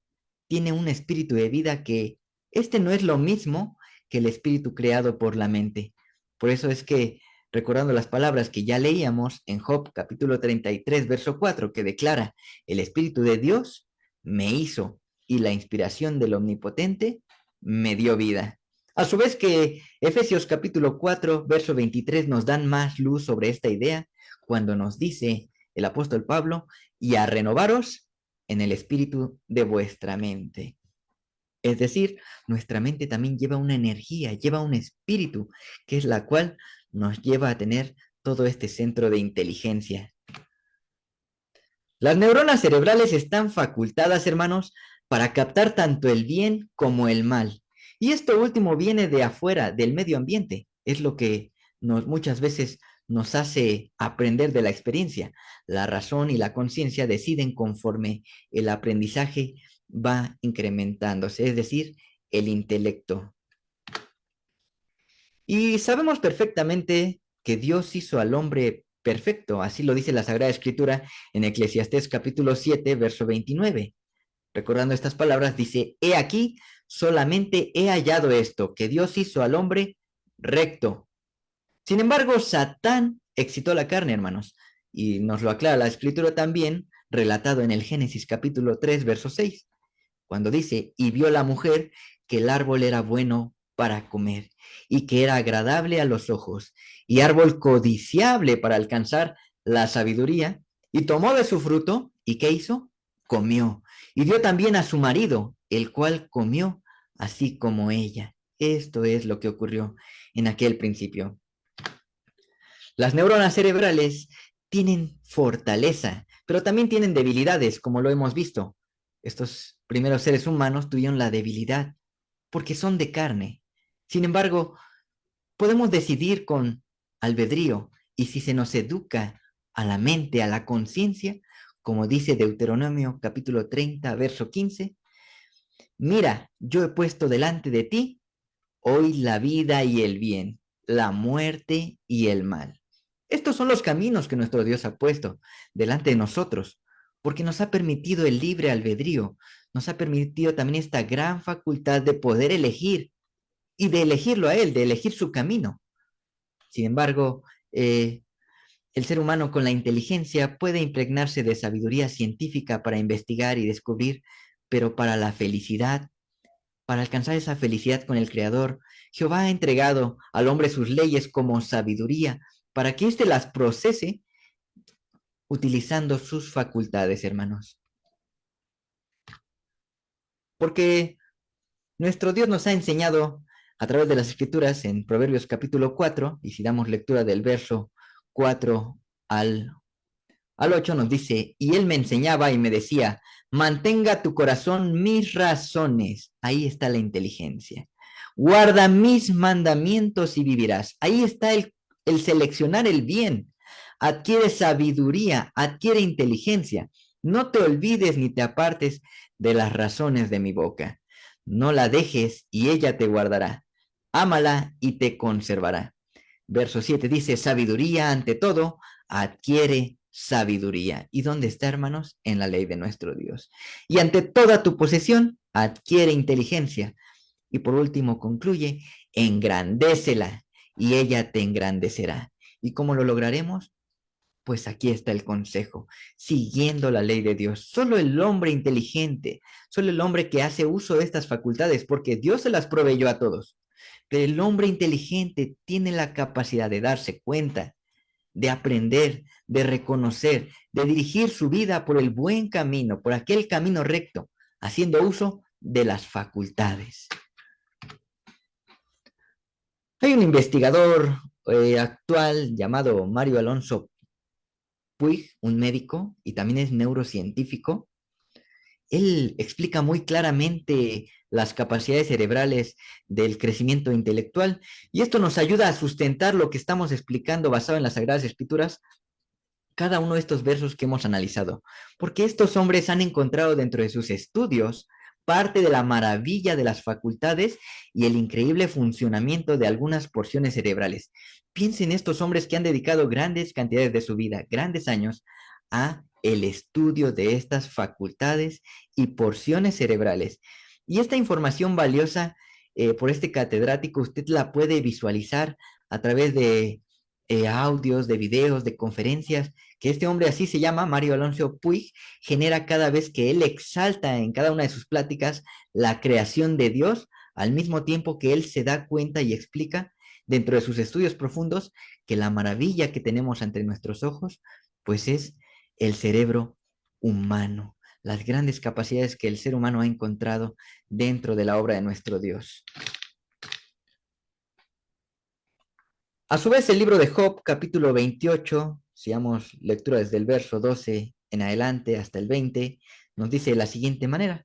tiene un espíritu de vida que este no es lo mismo que el espíritu creado por la mente. Por eso es que, recordando las palabras que ya leíamos en Job capítulo 33, verso 4, que declara, el espíritu de Dios me hizo y la inspiración del Omnipotente me dio vida. A su vez que Efesios capítulo 4, verso 23 nos dan más luz sobre esta idea cuando nos dice el apóstol Pablo, y a renovaros en el espíritu de vuestra mente. Es decir, nuestra mente también lleva una energía, lleva un espíritu, que es la cual nos lleva a tener todo este centro de inteligencia. Las neuronas cerebrales están facultadas, hermanos, para captar tanto el bien como el mal. Y esto último viene de afuera, del medio ambiente. Es lo que muchas veces nos hace aprender de la experiencia. La razón y la conciencia deciden conforme el aprendizaje va incrementándose, es decir, el intelecto. Y sabemos perfectamente que Dios hizo al hombre perfecto, así lo dice la Sagrada Escritura en Eclesiastés capítulo 7, verso 29. Recordando estas palabras, dice, he aquí, solamente he hallado esto, que Dios hizo al hombre recto. Sin embargo, Satán excitó la carne, hermanos, y nos lo aclara la Escritura también, relatado en el Génesis capítulo 3, verso 6, cuando dice, y vio la mujer que el árbol era bueno para comer y que era agradable a los ojos y árbol codiciable para alcanzar la sabiduría, y tomó de su fruto, ¿y qué hizo? Comió, y dio también a su marido, el cual comió así como ella. Esto es lo que ocurrió en aquel principio. Las neuronas cerebrales tienen fortaleza, pero también tienen debilidades, como lo hemos visto. Estos primeros seres humanos tuvieron la debilidad porque son de carne. Sin embargo, podemos decidir con albedrío y si se nos educa a la mente, a la conciencia, como dice Deuteronomio capítulo 30, verso 15, mira, yo he puesto delante de ti hoy la vida y el bien, la muerte y el mal. Estos son los caminos que nuestro Dios ha puesto delante de nosotros, porque nos ha permitido el libre albedrío, nos ha permitido también esta gran facultad de poder elegir y de elegirlo a Él, de elegir su camino. Sin embargo, el ser humano con la inteligencia puede impregnarse de sabiduría científica para investigar y descubrir, pero para la felicidad, para alcanzar esa felicidad con el Creador, Jehová ha entregado al hombre sus leyes como sabiduría para que éste las procese utilizando sus facultades, hermanos. Porque nuestro Dios nos ha enseñado a través de las Escrituras en Proverbios capítulo 4, y si damos lectura del verso 4 al 8, nos dice, y él me enseñaba y me decía, mantenga tu corazón mis razones. Ahí está la inteligencia. Guarda mis mandamientos y vivirás. Ahí está el seleccionar el bien. Adquiere sabiduría, adquiere inteligencia. No te olvides ni te apartes de las razones de mi boca. No la dejes y ella te guardará. Ámala y te conservará. Verso 7 dice, sabiduría ante todo, adquiere sabiduría. ¿Y dónde está, hermanos? En la ley de nuestro Dios. Y ante toda tu posesión, adquiere inteligencia. Y por último concluye, engrandécela y ella te engrandecerá. ¿Y cómo lo lograremos? Pues aquí está el consejo, siguiendo la ley de Dios. Solo el hombre inteligente, solo el hombre que hace uso de estas facultades, porque Dios se las proveyó a todos. Pero el hombre inteligente tiene la capacidad de darse cuenta, de aprender, de reconocer, de dirigir su vida por el buen camino, por aquel camino recto, haciendo uso de las facultades. Hay un investigador actual llamado Mario Alonso Puig, un médico y también es neurocientífico. Él explica muy claramente las capacidades cerebrales del crecimiento intelectual y esto nos ayuda a sustentar lo que estamos explicando basado en las Sagradas Escrituras, cada uno de estos versos que hemos analizado, porque estos hombres han encontrado dentro de sus estudios parte de la maravilla de las facultades y el increíble funcionamiento de algunas porciones cerebrales. Piensen en estos hombres que han dedicado grandes cantidades de su vida, grandes años, a el estudio de estas facultades y porciones cerebrales. Y esta información valiosa por este catedrático, usted la puede visualizar a través de audios, de videos, de conferencias, que este hombre así se llama, Mario Alonso Puig, genera cada vez que él exalta en cada una de sus pláticas la creación de Dios, al mismo tiempo que él se da cuenta y explica dentro de sus estudios profundos que la maravilla que tenemos ante nuestros ojos, pues es el cerebro humano, las grandes capacidades que el ser humano ha encontrado dentro de la obra de nuestro Dios. A su vez, el libro de Job, capítulo 28, si damos lectura desde el verso 12 en adelante hasta el 20, nos dice de la siguiente manera.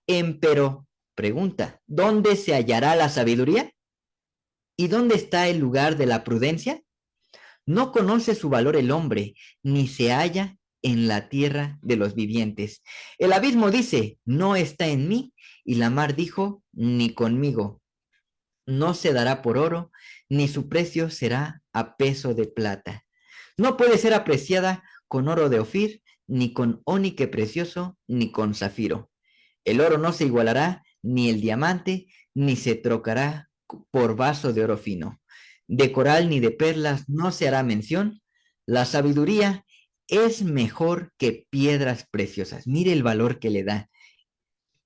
Empero, pregunta, ¿dónde se hallará la sabiduría? ¿Y dónde está el lugar de la prudencia? No conoce su valor el hombre, ni se halla en la tierra de los vivientes. El abismo dice, no está en mí, y la mar dijo, ni conmigo. No se dará por oro, ni su precio será a peso de plata. No puede ser apreciada con oro de Ofir, ni con ónice precioso, ni con zafiro. El oro no se igualará, ni el diamante, ni se trocará por vaso de oro fino. De coral ni de perlas no se hará mención. La sabiduría es mejor que piedras preciosas. Mire el valor que le da.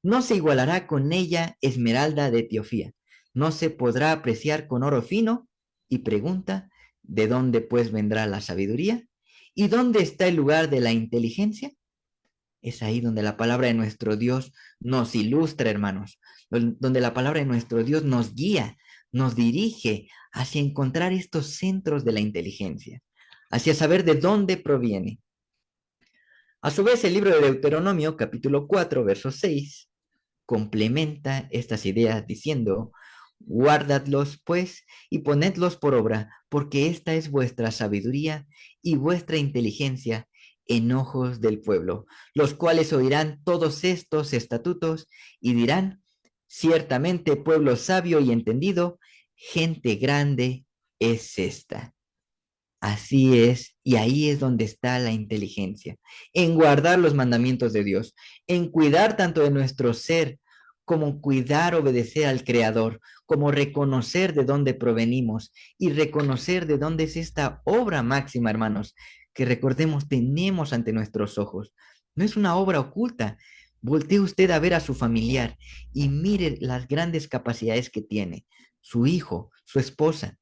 No se igualará con ella esmeralda de Etiopía. No se podrá apreciar con oro fino. Y pregunta, ¿de dónde pues vendrá la sabiduría? ¿Y dónde está el lugar de la inteligencia? Es ahí donde la palabra de nuestro Dios nos ilustra, hermanos, donde la palabra de nuestro Dios nos guía, nos dirige hacia encontrar estos centros de la inteligencia, hacia saber de dónde proviene. A su vez, el libro de Deuteronomio, capítulo 4, verso 6, complementa estas ideas diciendo, guardadlos pues y ponedlos por obra, porque esta es vuestra sabiduría y vuestra inteligencia en ojos del pueblo, los cuales oirán todos estos estatutos y dirán, ciertamente pueblo sabio y entendido, gente grande es esta. Así es, y ahí es donde está la inteligencia, en guardar los mandamientos de Dios, en cuidar tanto de nuestro ser como cuidar, obedecer al Creador, como reconocer de dónde provenimos y reconocer de dónde es esta obra máxima, hermanos, que recordemos tenemos ante nuestros ojos. No es una obra oculta. Voltee usted a ver a su familiar y mire las grandes capacidades que tiene, su hijo, su esposa.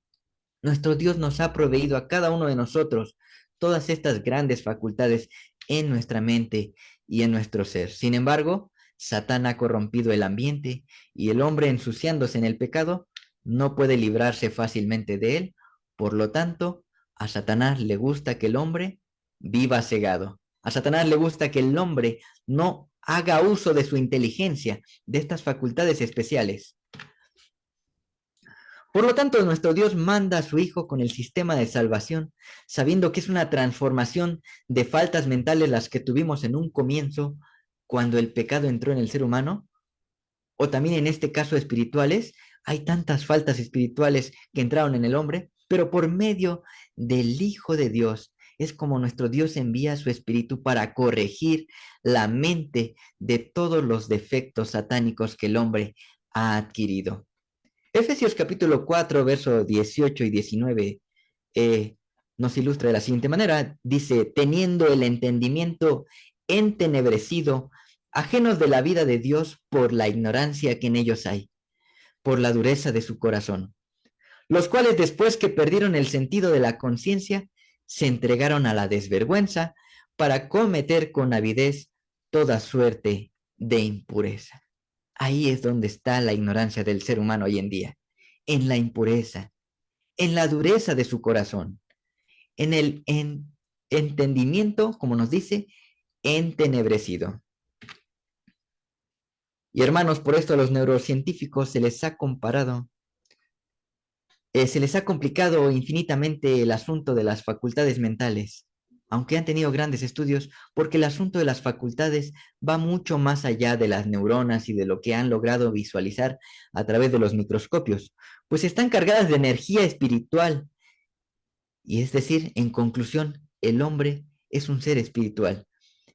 Nuestro Dios nos ha proveído a cada uno de nosotros todas estas grandes facultades en nuestra mente y en nuestro ser. Sin embargo, Satán ha corrompido el ambiente y el hombre ensuciándose en el pecado no puede librarse fácilmente de él. Por lo tanto, a Satanás le gusta que el hombre viva cegado. A Satanás le gusta que el hombre no haga uso de su inteligencia, de estas facultades especiales. Por lo tanto, nuestro Dios manda a su Hijo con el sistema de salvación, sabiendo que es una transformación de faltas mentales las que tuvimos en un comienzo cuando el pecado entró en el ser humano, o también en este caso espirituales. Hay tantas faltas espirituales que entraron en el hombre, pero por medio del Hijo de Dios es como nuestro Dios envía su espíritu para corregir la mente de todos los defectos satánicos que el hombre ha adquirido. Efesios capítulo 4, verso 18 y 19 nos ilustra de la siguiente manera. Dice, teniendo el entendimiento entenebrecido, ajenos de la vida de Dios por la ignorancia que en ellos hay, por la dureza de su corazón, los cuales después que perdieron el sentido de la conciencia, se entregaron a la desvergüenza para cometer con avidez toda suerte de impureza. Ahí es donde está la ignorancia del ser humano hoy en día, en la impureza, en la dureza de su corazón, en el entendimiento, como nos dice, entenebrecido. Y hermanos, por esto a los neurocientíficos se les ha complicado infinitamente el asunto de las facultades mentales, aunque han tenido grandes estudios, porque el asunto de las facultades va mucho más allá de las neuronas y de lo que han logrado visualizar a través de los microscopios, pues están cargadas de energía espiritual. Y es decir, en conclusión, el hombre es un ser espiritual.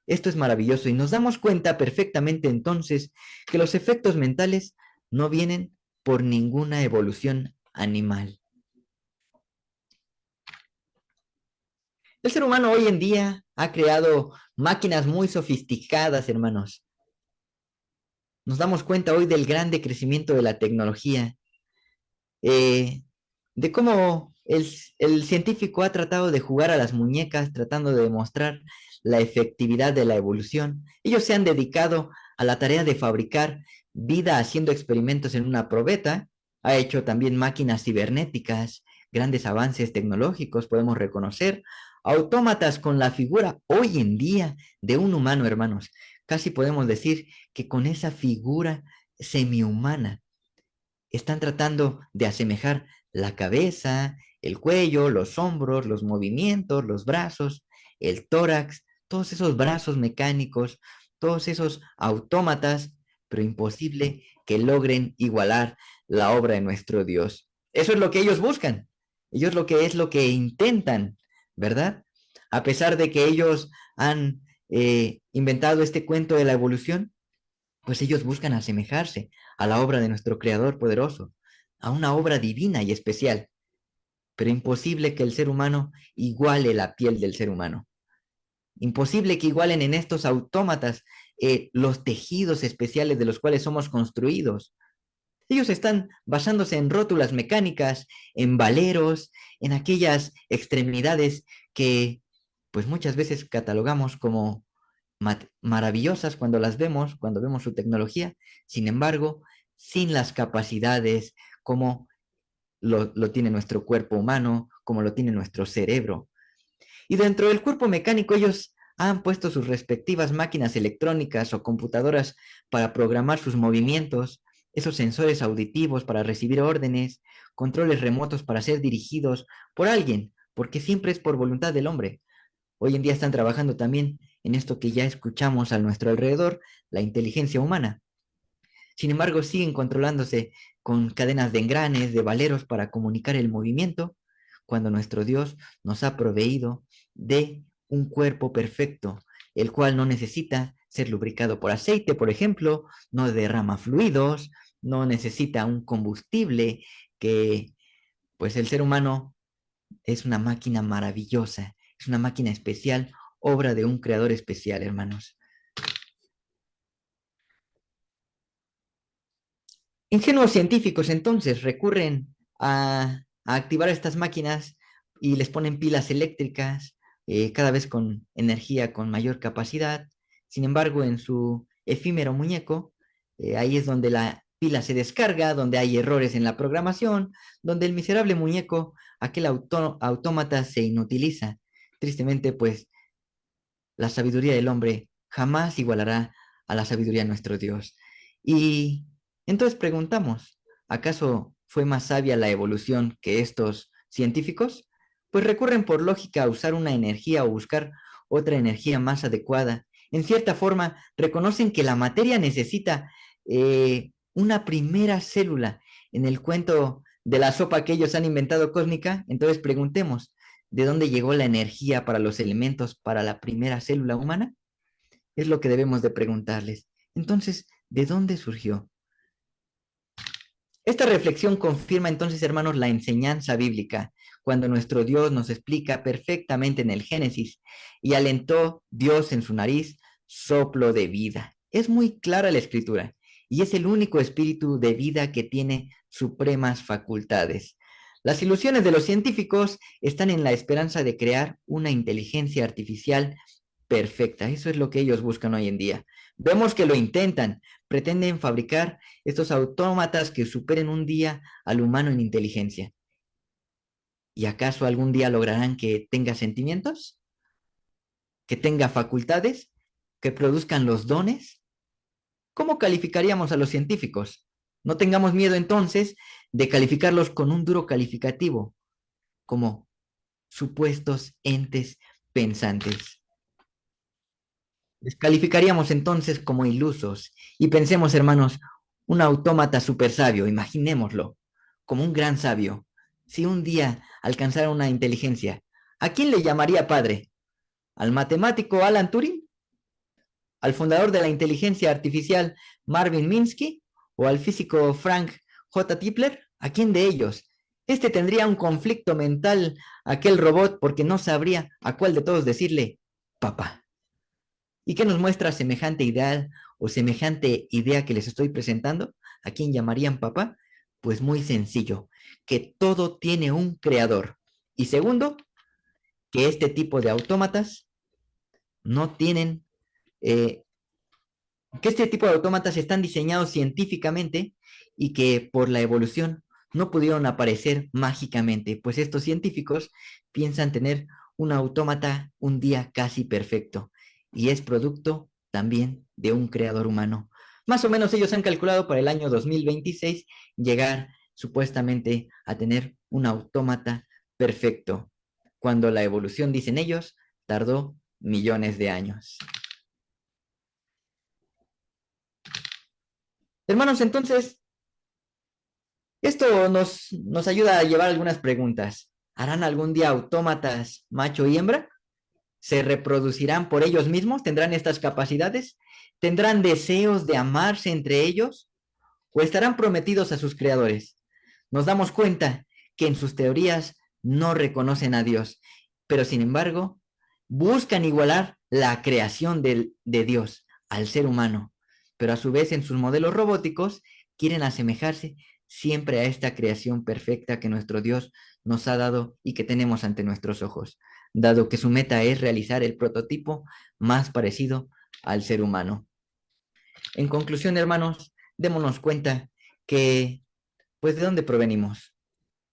Esto es maravilloso y nos damos cuenta perfectamente entonces que los efectos mentales no vienen por ninguna evolución animal. El ser humano hoy en día ha creado máquinas muy sofisticadas, hermanos. Nos damos cuenta hoy del grande crecimiento de la tecnología, eh, de cómo el científico ha tratado de jugar a las muñecas, tratando de demostrar la efectividad de la evolución. Ellos se han dedicado a la tarea de fabricar vida haciendo experimentos en una probeta. Ha hecho también máquinas cibernéticas, grandes avances tecnológicos, podemos reconocer. Autómatas con la figura hoy en día de un humano, hermanos. Casi podemos decir que con esa figura semihumana están tratando de asemejar la cabeza, el cuello, los hombros, los movimientos, los brazos, el tórax, todos esos brazos mecánicos, todos esos autómatas, pero imposible que logren igualar la obra de nuestro Dios. Eso es lo que ellos buscan. Ellos lo que intentan, ¿verdad? A pesar de que ellos han inventado este cuento de la evolución, pues ellos buscan asemejarse a la obra de nuestro Creador poderoso, a una obra divina y especial, pero imposible que el ser humano iguale la piel del ser humano. Imposible que igualen en estos autómatas los tejidos especiales de los cuales somos construidos. Ellos están basándose en rótulas mecánicas, en valeros, en aquellas extremidades que pues muchas veces catalogamos como maravillosas cuando vemos su tecnología, sin embargo, sin las capacidades como lo tiene nuestro cuerpo humano, como lo tiene nuestro cerebro. Y dentro del cuerpo mecánico ellos han puesto sus respectivas máquinas electrónicas o computadoras para programar sus movimientos, esos sensores auditivos para recibir órdenes, controles remotos para ser dirigidos por alguien, porque siempre es por voluntad del hombre. Hoy en día están trabajando también en esto que ya escuchamos a nuestro alrededor, la inteligencia humana. Sin embargo, siguen controlándose con cadenas de engranes, de valeros para comunicar el movimiento, cuando nuestro Dios nos ha proveído de un cuerpo perfecto, el cual no necesita ser lubricado por aceite, por ejemplo, no derrama fluidos, no necesita un combustible que, pues el ser humano es una máquina maravillosa, es una máquina especial, obra de un creador especial, hermanos. Ingenuos científicos entonces recurren a activar estas máquinas y les ponen pilas eléctricas, cada vez con energía con mayor capacidad. Sin embargo, en su efímero muñeco, ahí es donde la pila se descarga, donde hay errores en la programación, donde el miserable muñeco, aquel autómata, se inutiliza. Tristemente, pues la sabiduría del hombre jamás igualará a la sabiduría de nuestro Dios. Y entonces preguntamos, ¿acaso fue más sabia la evolución que estos científicos? Pues recurren por lógica a usar una energía o buscar otra energía más adecuada. En cierta forma, reconocen que la materia necesita una primera célula. En el cuento de la sopa que ellos han inventado cósmica, entonces preguntemos, ¿de dónde llegó la energía para los elementos para la primera célula humana? Es lo que debemos de preguntarles. Entonces, ¿de dónde surgió? Esta reflexión confirma entonces, hermanos, la enseñanza bíblica, cuando nuestro Dios nos explica perfectamente en el Génesis, y alentó Dios en su nariz soplo de vida. Es muy clara la escritura, y es el único espíritu de vida que tiene supremas facultades. Las ilusiones de los científicos están en la esperanza de crear una inteligencia artificial perfecta. Eso es lo que ellos buscan hoy en día. Vemos que lo intentan, pretenden fabricar estos autómatas que superen un día al humano en inteligencia. ¿Y acaso algún día lograrán que tenga sentimientos? ¿Que tenga facultades? ¿Que produzcan los dones? ¿Cómo calificaríamos a los científicos? No tengamos miedo entonces de calificarlos con un duro calificativo, como supuestos entes pensantes. Les calificaríamos entonces como ilusos. Y pensemos, hermanos, un autómata súper sabio, imaginémoslo, como un gran sabio. Si un día alcanzara una inteligencia, ¿a quién le llamaría padre? ¿Al matemático Alan Turing? ¿Al fundador de la inteligencia artificial Marvin Minsky? ¿O al físico Frank J. Tipler? ¿A quién de ellos? Este tendría un conflicto mental, aquel robot, porque no sabría a cuál de todos decirle papá. ¿Y qué nos muestra semejante ideal o semejante idea que les estoy presentando? ¿A quién llamarían papá? Pues muy sencillo, que todo tiene un creador. Y segundo, que este tipo de autómatas no tienen, eh, que este tipo de autómatas están diseñados científicamente y que por la evolución no pudieron aparecer mágicamente, pues estos científicos piensan tener un autómata un día casi perfecto y es producto también de un creador humano. Más o menos ellos han calculado para el año 2026 llegar supuestamente a tener un autómata perfecto, cuando la evolución, dicen ellos, tardó millones de años. Hermanos, entonces, esto nos ayuda a llevar algunas preguntas. ¿Harán algún día autómatas macho y hembra? ¿Se reproducirán por ellos mismos? ¿Tendrán estas capacidades? ¿Tendrán deseos de amarse entre ellos? ¿O estarán prometidos a sus creadores? Nos damos cuenta que en sus teorías no reconocen a Dios, pero sin embargo buscan igualar la creación de Dios al ser humano, pero a su vez en sus modelos robóticos quieren asemejarse siempre a esta creación perfecta que nuestro Dios nos ha dado y que tenemos ante nuestros ojos, dado que su meta es realizar el prototipo más parecido al ser humano. En conclusión, hermanos, démonos cuenta que, pues, ¿de dónde provenimos?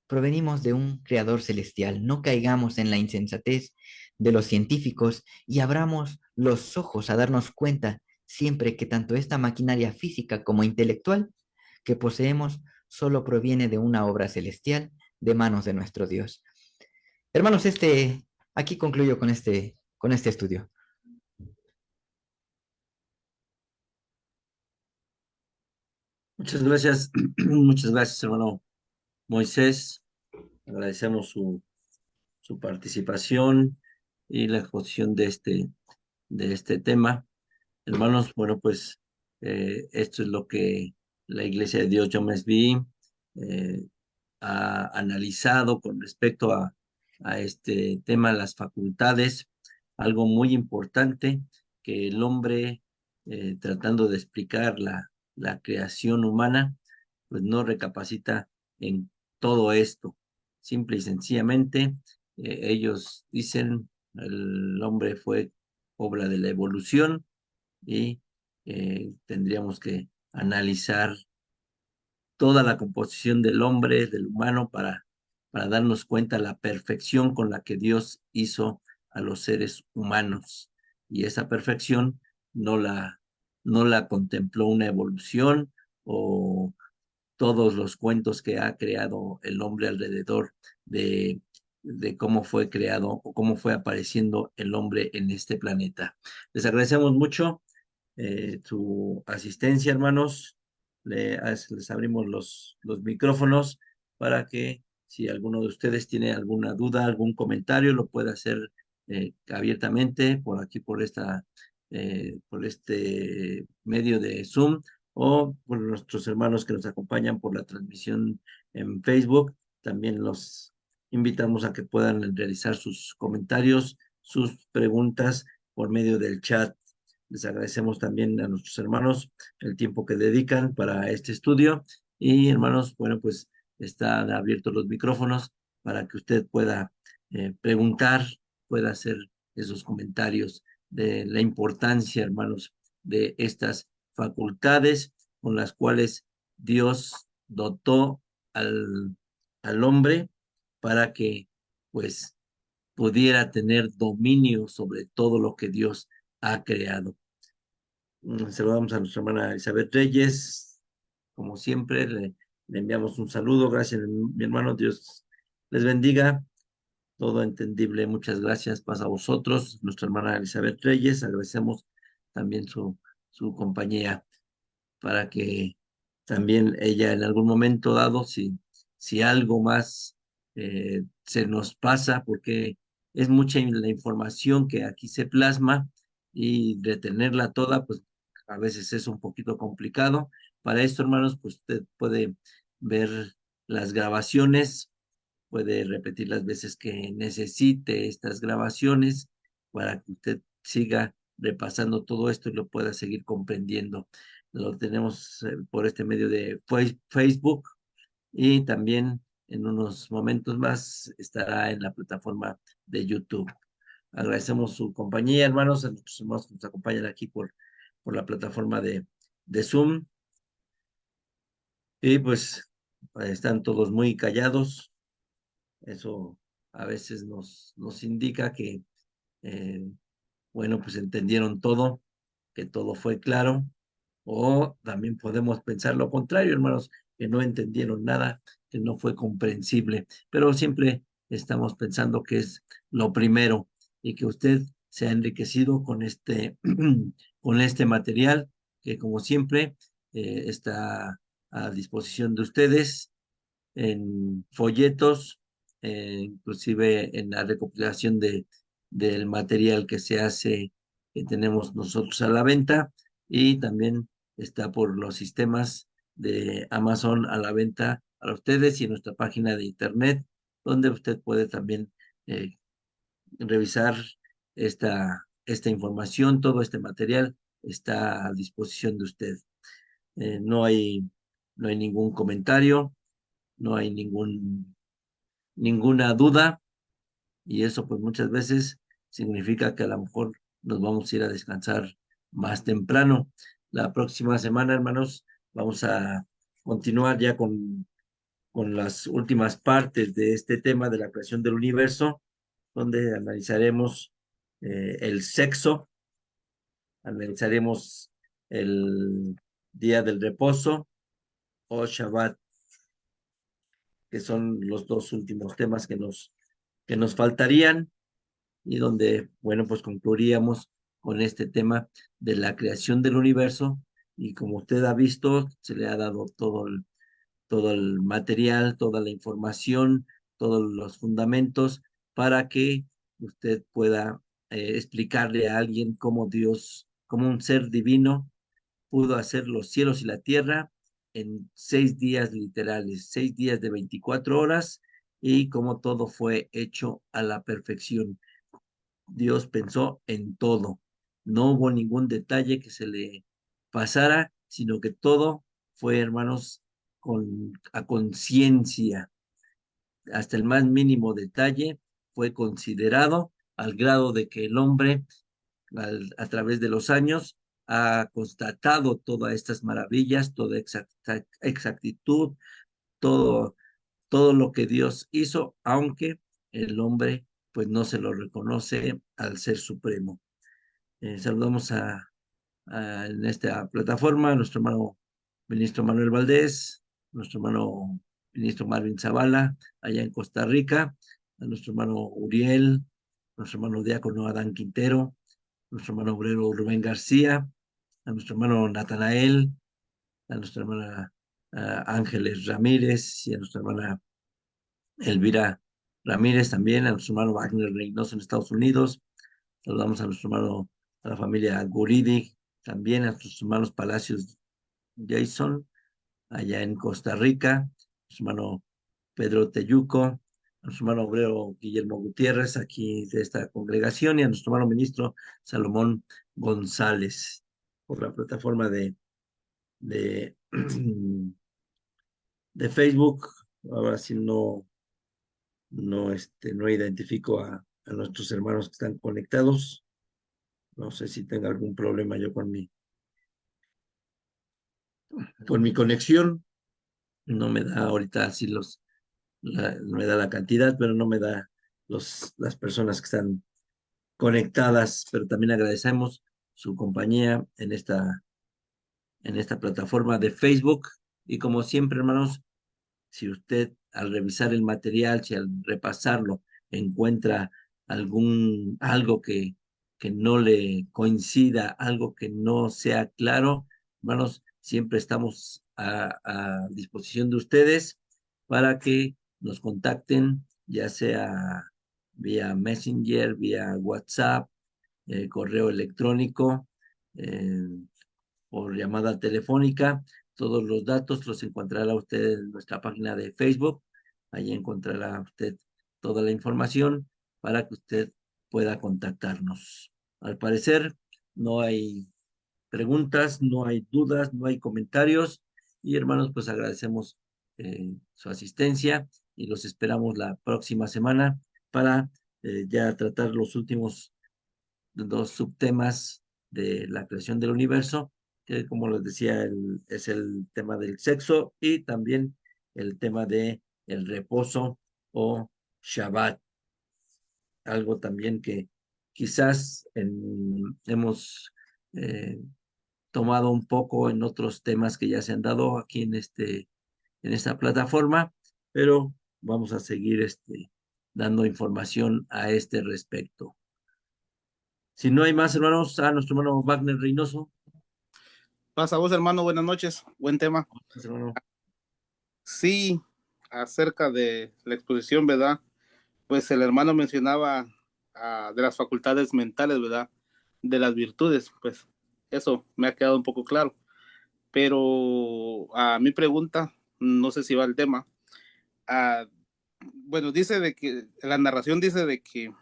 Provenimos de un creador celestial. No caigamos en la insensatez de los científicos y abramos los ojos a darnos cuenta siempre que tanto esta maquinaria física como intelectual que poseemos solo proviene de una obra celestial de manos de nuestro Dios. Hermanos, aquí concluyo con este estudio. Muchas gracias, hermano Moisés. Agradecemos su participación y la exposición de este tema. Hermanos, bueno, pues esto es lo que la Iglesia de Dios Yo Vi ha analizado con respecto a este tema, las facultades, algo muy importante que el hombre, tratando de explicar la creación humana, pues no recapacita en todo esto. Simple y sencillamente, ellos dicen, el hombre fue obra de la evolución y tendríamos que analizar toda la composición del hombre, del humano, para darnos cuenta la perfección con la que Dios hizo a los seres humanos. Y esa perfección no la, no la contempló una evolución o todos los cuentos que ha creado el hombre alrededor de, de cómo fue creado o cómo fue apareciendo el hombre en este planeta. Les agradecemos mucho su asistencia, hermanos. Les abrimos los micrófonos para que si alguno de ustedes tiene alguna duda, algún comentario, lo pueda hacer abiertamente por aquí, por este medio de Zoom o por nuestros hermanos que nos acompañan por la transmisión en Facebook. También los invitamos a que puedan realizar sus comentarios, sus preguntas por medio del chat. Les agradecemos también a nuestros hermanos el tiempo que dedican para este estudio. Y hermanos, bueno, pues están abiertos los micrófonos para que usted pueda preguntar, pueda hacer esos comentarios de la importancia, hermanos, de estas facultades con las cuales Dios dotó al, al hombre para que, pues, pudiera tener dominio sobre todo lo que Dios ha creado. Saludamos a nuestra hermana Elizabeth Reyes. Como siempre, le enviamos un saludo. Gracias, mi hermano. Dios les bendiga. Todo entendible. Muchas gracias. Pasa a vosotros, nuestra hermana Elizabeth Reyes. Agradecemos también su compañía para que también ella en algún momento dado, si algo más se nos pasa, porque es mucha la información que aquí se plasma y retenerla toda, pues a veces es un poquito complicado. Para esto, hermanos, pues usted puede ver las grabaciones, puede repetir las veces que necesite estas grabaciones para que usted siga repasando todo esto y lo pueda seguir comprendiendo. Lo tenemos por este medio de Facebook y también en unos momentos más estará en la plataforma de YouTube. Agradecemos su compañía, hermanos, a nuestros hermanos que nos acompañan aquí por la plataforma de Zoom. Y pues están todos muy callados. Eso a veces nos indica que, eh, bueno, pues entendieron todo, que todo fue claro, o también podemos pensar lo contrario, hermanos, que no entendieron nada, que no fue comprensible, pero siempre estamos pensando que es lo primero y que usted se ha enriquecido con con este material que como siempre está a disposición de ustedes en folletos, inclusive en la recopilación del material que se hace, que tenemos nosotros a la venta, y también está por los sistemas de Amazon a la venta para ustedes y en nuestra página de internet, donde usted puede también eh, revisar esta información, todo este material está a disposición de usted. No hay ningún comentario, no hay ninguna duda y eso pues muchas veces significa que a lo mejor nos vamos a ir a descansar más temprano. La próxima semana, hermanos, vamos a continuar ya con las últimas partes de este tema de la creación del universo, donde analizaremos el sexo, analizaremos el día del reposo o Shabbat, que son los dos últimos temas que nos faltarían y donde, bueno, pues concluiríamos con este tema de la creación del universo y como usted ha visto, se le ha dado todo el material, toda la información, todos los fundamentos para que usted pueda explicarle a alguien cómo Dios, como un ser divino, pudo hacer los cielos y la tierra en 6 días literales, 6 días de 24 horas y cómo todo fue hecho a la perfección. Dios pensó en todo. No hubo ningún detalle que se le pasara, sino que todo fue, hermanos, a conciencia. Hasta el más mínimo detalle fue considerado al grado de que el hombre, a través de los años, ha constatado todas estas maravillas, toda exactitud, todo, todo lo que Dios hizo, aunque el hombre pues no se lo reconoce al Ser Supremo. Saludamos en esta plataforma a nuestro hermano ministro Manuel Valdés. nuestro hermano ministro Marvin Zavala, allá en Costa Rica, a nuestro hermano Uriel, nuestro hermano diácono Adán Quintero, nuestro hermano obrero Rubén García, a nuestro hermano Natanael, a nuestra hermana Ángeles Ramírez y a nuestra hermana Elvira Ramírez también, a nuestro hermano Wagner Reynoso en Estados Unidos. Saludamos a nuestro hermano, a la familia Guridi, también a nuestros hermanos Palacios Jason, allá en Costa Rica, a nuestro hermano Pedro Teyuco, a nuestro hermano obrero Guillermo Gutiérrez, aquí de esta congregación, y a nuestro hermano ministro Salomón González, por la plataforma de, de Facebook. Ahora sí no identifico a nuestros hermanos que están conectados. No sé si tenga algún problema yo con mi conexión. No me da ahorita así me da la cantidad, pero no me da las personas que están conectadas, pero también agradecemos su compañía en esta plataforma de Facebook. Y como siempre, hermanos, si usted al revisar el material, si al repasarlo encuentra algo que no le coincida, algo que no sea claro, hermanos, siempre estamos a disposición de ustedes para que nos contacten, ya sea vía Messenger, vía WhatsApp, correo electrónico, eh, por llamada telefónica. Todos los datos los encontrará usted en nuestra página de Facebook. Allí encontrará usted toda la información para que usted pueda contactarnos. Al parecer, no hay preguntas, no hay dudas, no hay comentarios. Y hermanos, pues agradecemos su asistencia y los esperamos la próxima semana para ya tratar los últimos dos subtemas de la creación del universo, que como les decía, es el tema del sexo y también el tema de el reposo o Shabbat, algo también que quizás hemos eh, tomado un poco en otros temas que ya se han dado aquí en esta plataforma, pero vamos a seguir dando información a este respecto. Si no hay más, hermanos, a nuestro hermano Wagner Reynoso. Pasa vos, hermano, buenas noches, buen tema. Hermano. Sí, acerca de la exposición, ¿verdad? Pues el hermano mencionaba de las facultades mentales, ¿verdad? De las virtudes, pues eso me ha quedado un poco claro. Pero a mi pregunta, no sé si va el tema. ah, bueno, dice de que la narración dice de que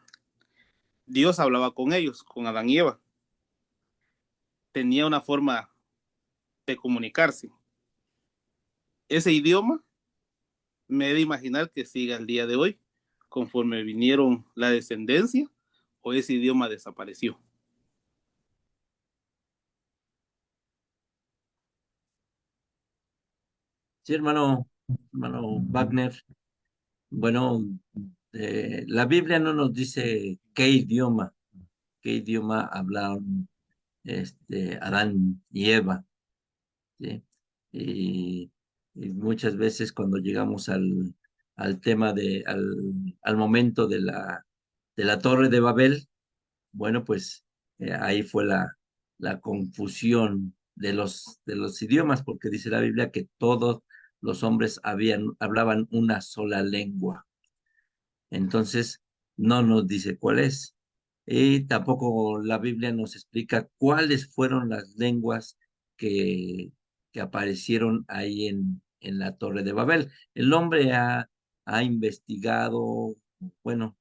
Dios hablaba con ellos, con Adán y Eva. Tenía una forma de comunicarse. Ese idioma me he de imaginar que siga el día de hoy, conforme vinieron la descendencia, o ese idioma desapareció. Sí, hermano Wagner. Bueno, la Biblia no nos dice qué idioma hablaron Adán y Eva, ¿sí? Y, y muchas veces cuando llegamos al tema al momento de la Torre de Babel, bueno, pues ahí fue la confusión de los idiomas, porque dice la Biblia que todos los hombres hablaban una sola lengua. Entonces, no nos dice cuál es. Y tampoco la Biblia nos explica cuáles fueron las lenguas que aparecieron ahí en la Torre de Babel. El hombre ha investigado, bueno,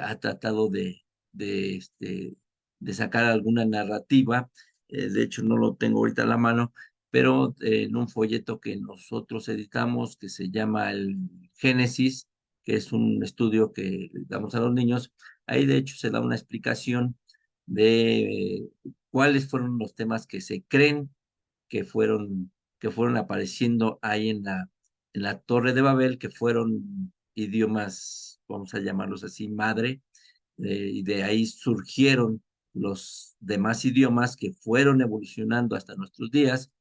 ha tratado de, este, de sacar alguna narrativa. De hecho, no lo tengo ahorita a la mano, pero en un folleto que nosotros editamos que se llama el Génesis, que es un estudio que damos a los niños, ahí de hecho se da una explicación de cuáles fueron los temas que se creen que fueron apareciendo ahí en la Torre de Babel, que fueron idiomas, vamos a llamarlos así, madre, y de ahí surgieron los demás idiomas que fueron evolucionando hasta nuestros días.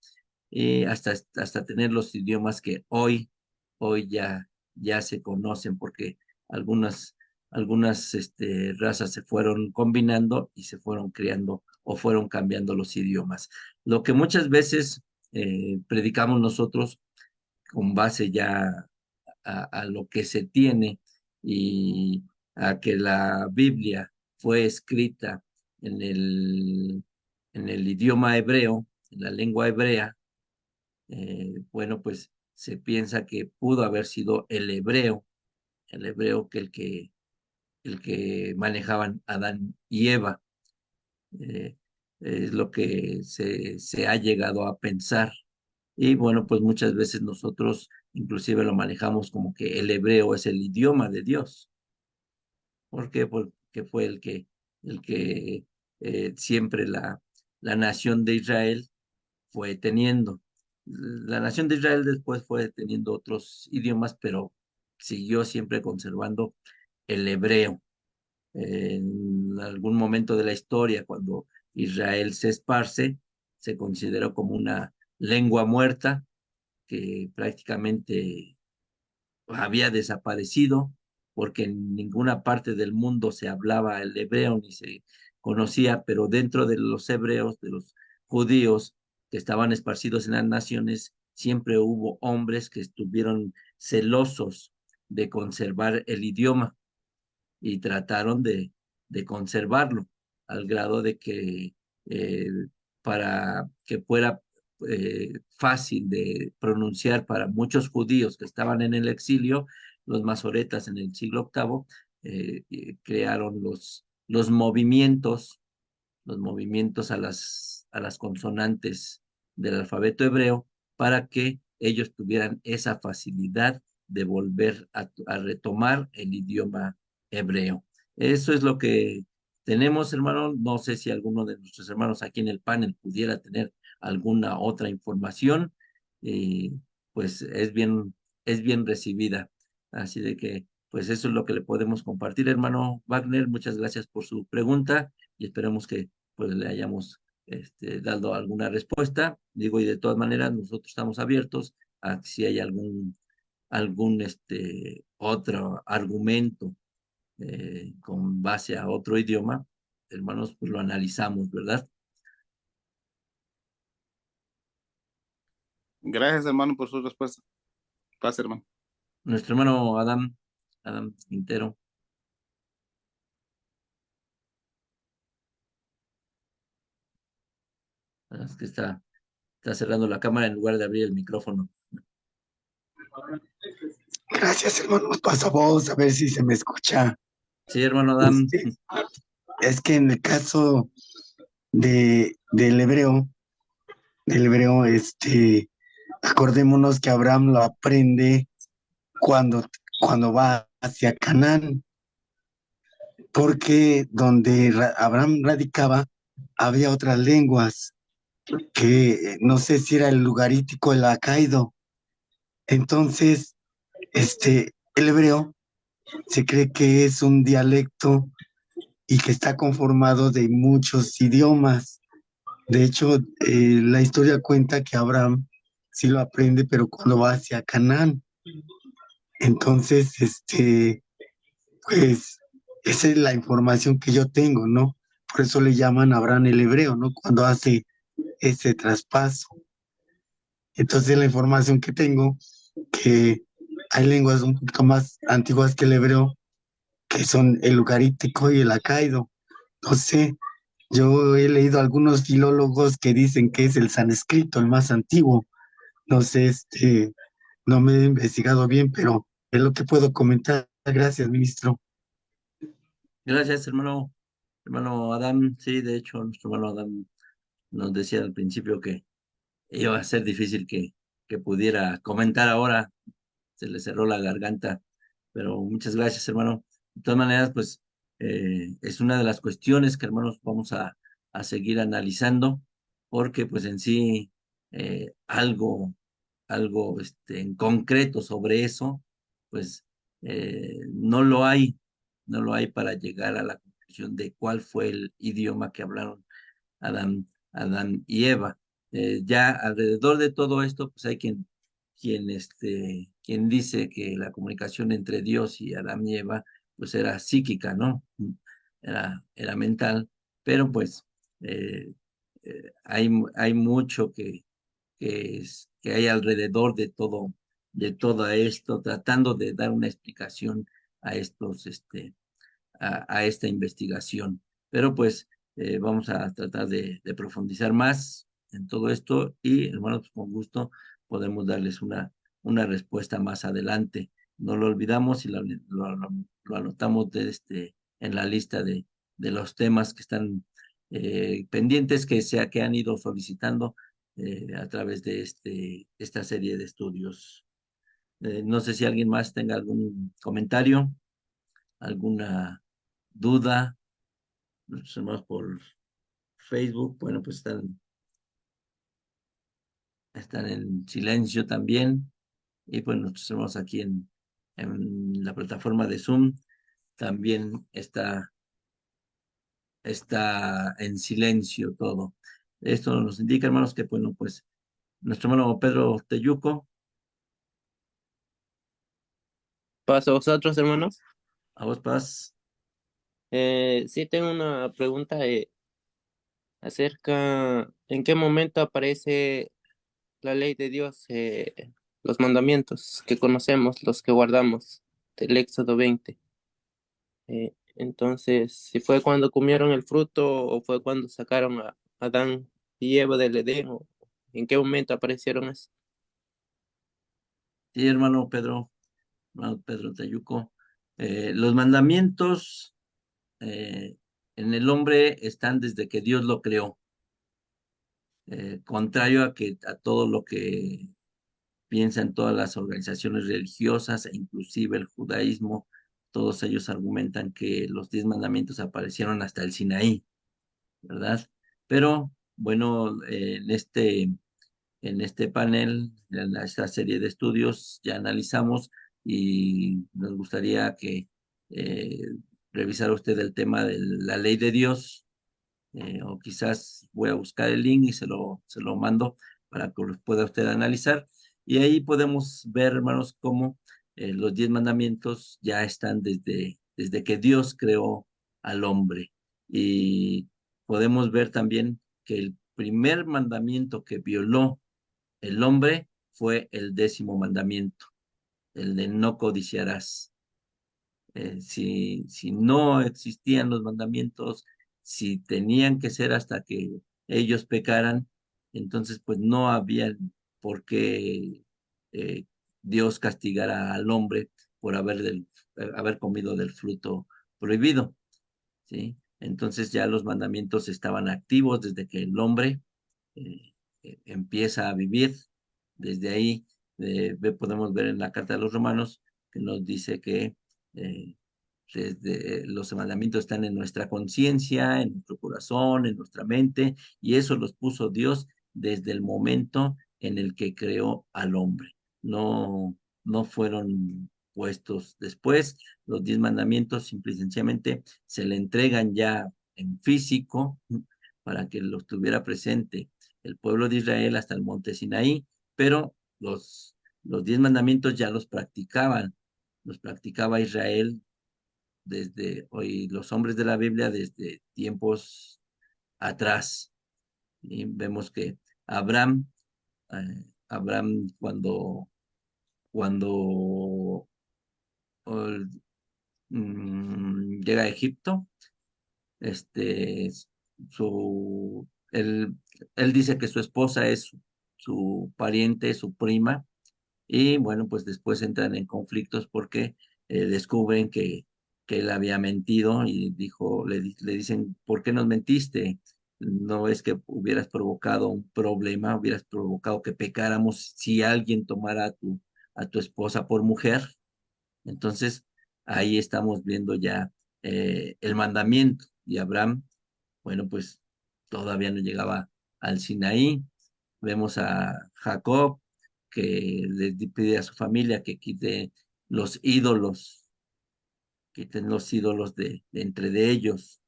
y hasta tener los idiomas que hoy ya se conocen, porque algunas razas se fueron combinando y se fueron creando o fueron cambiando los idiomas. Lo que muchas veces predicamos nosotros con base ya a lo que se tiene y a que la Biblia fue escrita en en el idioma hebreo, en la lengua hebrea. Bueno, pues se piensa que pudo haber sido el hebreo el que manejaban Adán y Eva. eh, es lo que se ha llegado a pensar. Y bueno, pues muchas veces nosotros inclusive lo manejamos como que el hebreo es el idioma de Dios. ¿Por qué? Porque fue el que siempre la nación de Israel fue teniendo. La nación de Israel después fue teniendo otros idiomas, pero siguió siempre conservando el hebreo. En algún momento de la historia, cuando Israel se esparce, se consideró como una lengua muerta que prácticamente había desaparecido porque en ninguna parte del mundo se hablaba el hebreo ni se conocía, pero dentro de los hebreos, de los judíos que estaban esparcidos en las naciones, siempre hubo hombres que estuvieron celosos de conservar el idioma y trataron de conservarlo al grado de que eh, para que fuera fácil de pronunciar para muchos judíos que estaban en el exilio, los masoretas en el siglo octavo crearon los movimientos a las consonantes del alfabeto hebreo para que ellos tuvieran esa facilidad de volver a retomar el idioma hebreo. Eso es lo que tenemos, hermano. No sé si alguno de nuestros hermanos aquí en el panel pudiera tener alguna otra información, y pues es bien recibida. Así de que, pues eso es lo que le podemos compartir, hermano Wagner. Muchas gracias por su pregunta y esperemos que pues le hayamos dado alguna respuesta. Digo, y de todas maneras, nosotros estamos abiertos a si hay algún otro argumento con base a otro idioma, hermanos, pues lo analizamos, ¿verdad? Gracias, hermano, por su respuesta. Paz, hermano. Nuestro hermano Adam Quintero, es que está cerrando la cámara en lugar de abrir el micrófono. Gracias, hermanos. Paso a voz, a ver si se me escucha. Sí, hermano Adam. Es que en el caso del hebreo, acordémonos que Abraham lo aprende cuando, cuando va hacia Canaán, porque donde Abraham radicaba había otras lenguas, que no sé si era el lugarítico, el acaido. Entonces, el hebreo se cree que es un dialecto y que está conformado de muchos idiomas. De hecho, la historia cuenta que Abraham sí lo aprende, pero cuando va hacia Canaán. Entonces, pues, esa es la información que yo tengo, ¿no? Por eso le llaman Abraham el hebreo, ¿no? Cuando hace ese traspaso. Entonces, la información que tengo, que hay lenguas un poquito más antiguas que el hebreo, que son el ugarítico y el acaido. No sé, yo he leído algunos filólogos que dicen que es el sánscrito el más antiguo. No sé, no me he investigado bien, pero es lo que puedo comentar. Gracias, ministro. Gracias, hermano Adam. Sí, de hecho, nuestro hermano Adam nos decía al principio que iba a ser difícil que pudiera comentar ahora. Se le cerró la garganta, pero muchas gracias, hermano. De todas maneras, pues es una de las cuestiones que, hermanos, vamos a seguir analizando, porque pues en sí algo en concreto sobre eso, pues no lo hay, no lo hay para llegar a la conclusión de cuál fue el idioma que hablaron Adán y Eva. Ya alrededor de todo esto, pues hay quien dice que la comunicación entre Dios y Adán y Eva, pues era psíquica, ¿no? Era mental, pero pues eh, hay mucho que hay alrededor de todo esto, tratando de dar una explicación a a esta investigación. Pero pues vamos a tratar de profundizar más en todo esto y, hermanos, pues, con gusto podemos darles una respuesta más adelante. No lo olvidamos y lo anotamos en la lista de los temas que están pendientes, que han ido solicitando a través de esta serie de estudios. No sé si alguien más tenga algún comentario, alguna duda. Los hermanos por Facebook, bueno, pues están en silencio también. Y pues nosotros hermanos aquí en la plataforma de Zoom también está en silencio todo. Esto nos indica, hermanos, que bueno, pues nuestro hermano Pedro Teyuco, Paso a vosotros, hermanos. a vos paz. Sí, tengo una pregunta acerca en qué momento aparece la ley de Dios, los mandamientos que conocemos, los que guardamos del Éxodo 20. Entonces, si fue cuando comieron el fruto o fue cuando sacaron a Adán y Eva del Edén, o en qué momento aparecieron eso. Sí, hermano Pedro Teyuco. Los mandamientos en el hombre están desde que Dios lo creó. Contrario a todo lo que piensan todas las organizaciones religiosas e inclusive el judaísmo, todos ellos argumentan que los 10 mandamientos aparecieron hasta el Sinaí, ¿verdad? Pero bueno, en este panel, en esta serie de estudios, ya analizamos y nos gustaría que eh, revisara usted el tema de la ley de Dios, o quizás voy a buscar el link y se lo mando para que lo pueda usted analizar. Y ahí podemos ver, hermanos, cómo los 10 mandamientos ya están desde que Dios creó al hombre. Y podemos ver también que el primer mandamiento que violó el hombre fue el 10.º mandamiento, el de no codiciarás. Si no existían los mandamientos, si tenían que ser hasta que ellos pecaran, entonces pues no había por qué eh, Dios castigara al hombre por haber comido del fruto prohibido, ¿sí? Entonces ya los mandamientos estaban activos desde que el hombre empieza a vivir. Desde ahí podemos ver en la carta de los Romanos que nos dice que eh, los mandamientos están en nuestra conciencia, en nuestro corazón, en nuestra mente, y eso los puso Dios desde el momento en el que creó al hombre. No, no fueron puestos después. Los 10 mandamientos simple y sencillamente se le entregan ya en físico para que los tuviera presente el pueblo de Israel hasta el monte Sinaí, pero los 10 mandamientos ya los practicaba Israel desde hoy, los hombres de la Biblia desde tiempos atrás. Y vemos que Abraham, Abraham cuando oh, llega a Egipto, este, él dice que su esposa es su pariente, su prima, y bueno, pues después entran en conflictos porque descubren que él había mentido y le dicen, ¿por qué nos mentiste? No es que hubieras provocado un problema, hubieras provocado que pecáramos si alguien tomara a tu esposa por mujer. Entonces, ahí estamos viendo ya el mandamiento. Y Abraham, bueno, pues todavía no llegaba al Sinaí. Vemos a Jacob que le pide a su familia que los ídolos, quiten los ídolos de entre de ellos.